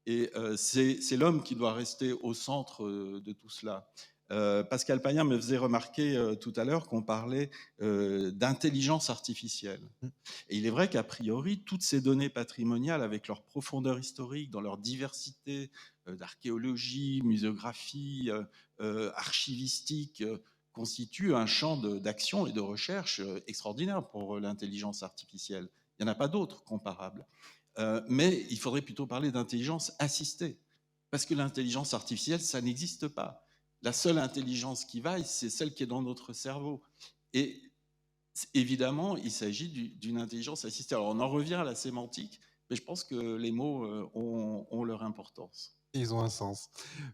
Et c'est l'homme qui doit rester au centre de tout cela. Pascal Payen me faisait remarquer tout à l'heure qu'on parlait d'intelligence artificielle. Et il est vrai qu'a priori, toutes ces données patrimoniales, avec leur profondeur historique, dans leur diversité d'archéologie, muséographie, archivistique, constituent un champ d'action et de recherche extraordinaire pour l'intelligence artificielle. Il n'y en a pas d'autres comparables. Mais il faudrait plutôt parler d'intelligence assistée, parce que l'intelligence artificielle, ça n'existe pas. La seule intelligence qui vaille, c'est celle qui est dans notre cerveau. Et évidemment, il s'agit d'une intelligence assistée. Alors on en revient à la sémantique, mais je pense que les mots ont leur importance. Ils ont un sens.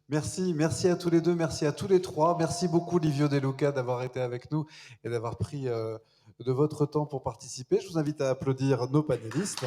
Merci à tous les deux, merci à tous les trois. Merci beaucoup, Livio De Luca, d'avoir été avec nous et d'avoir pris de votre temps pour participer. Je vous invite à applaudir nos panélistes.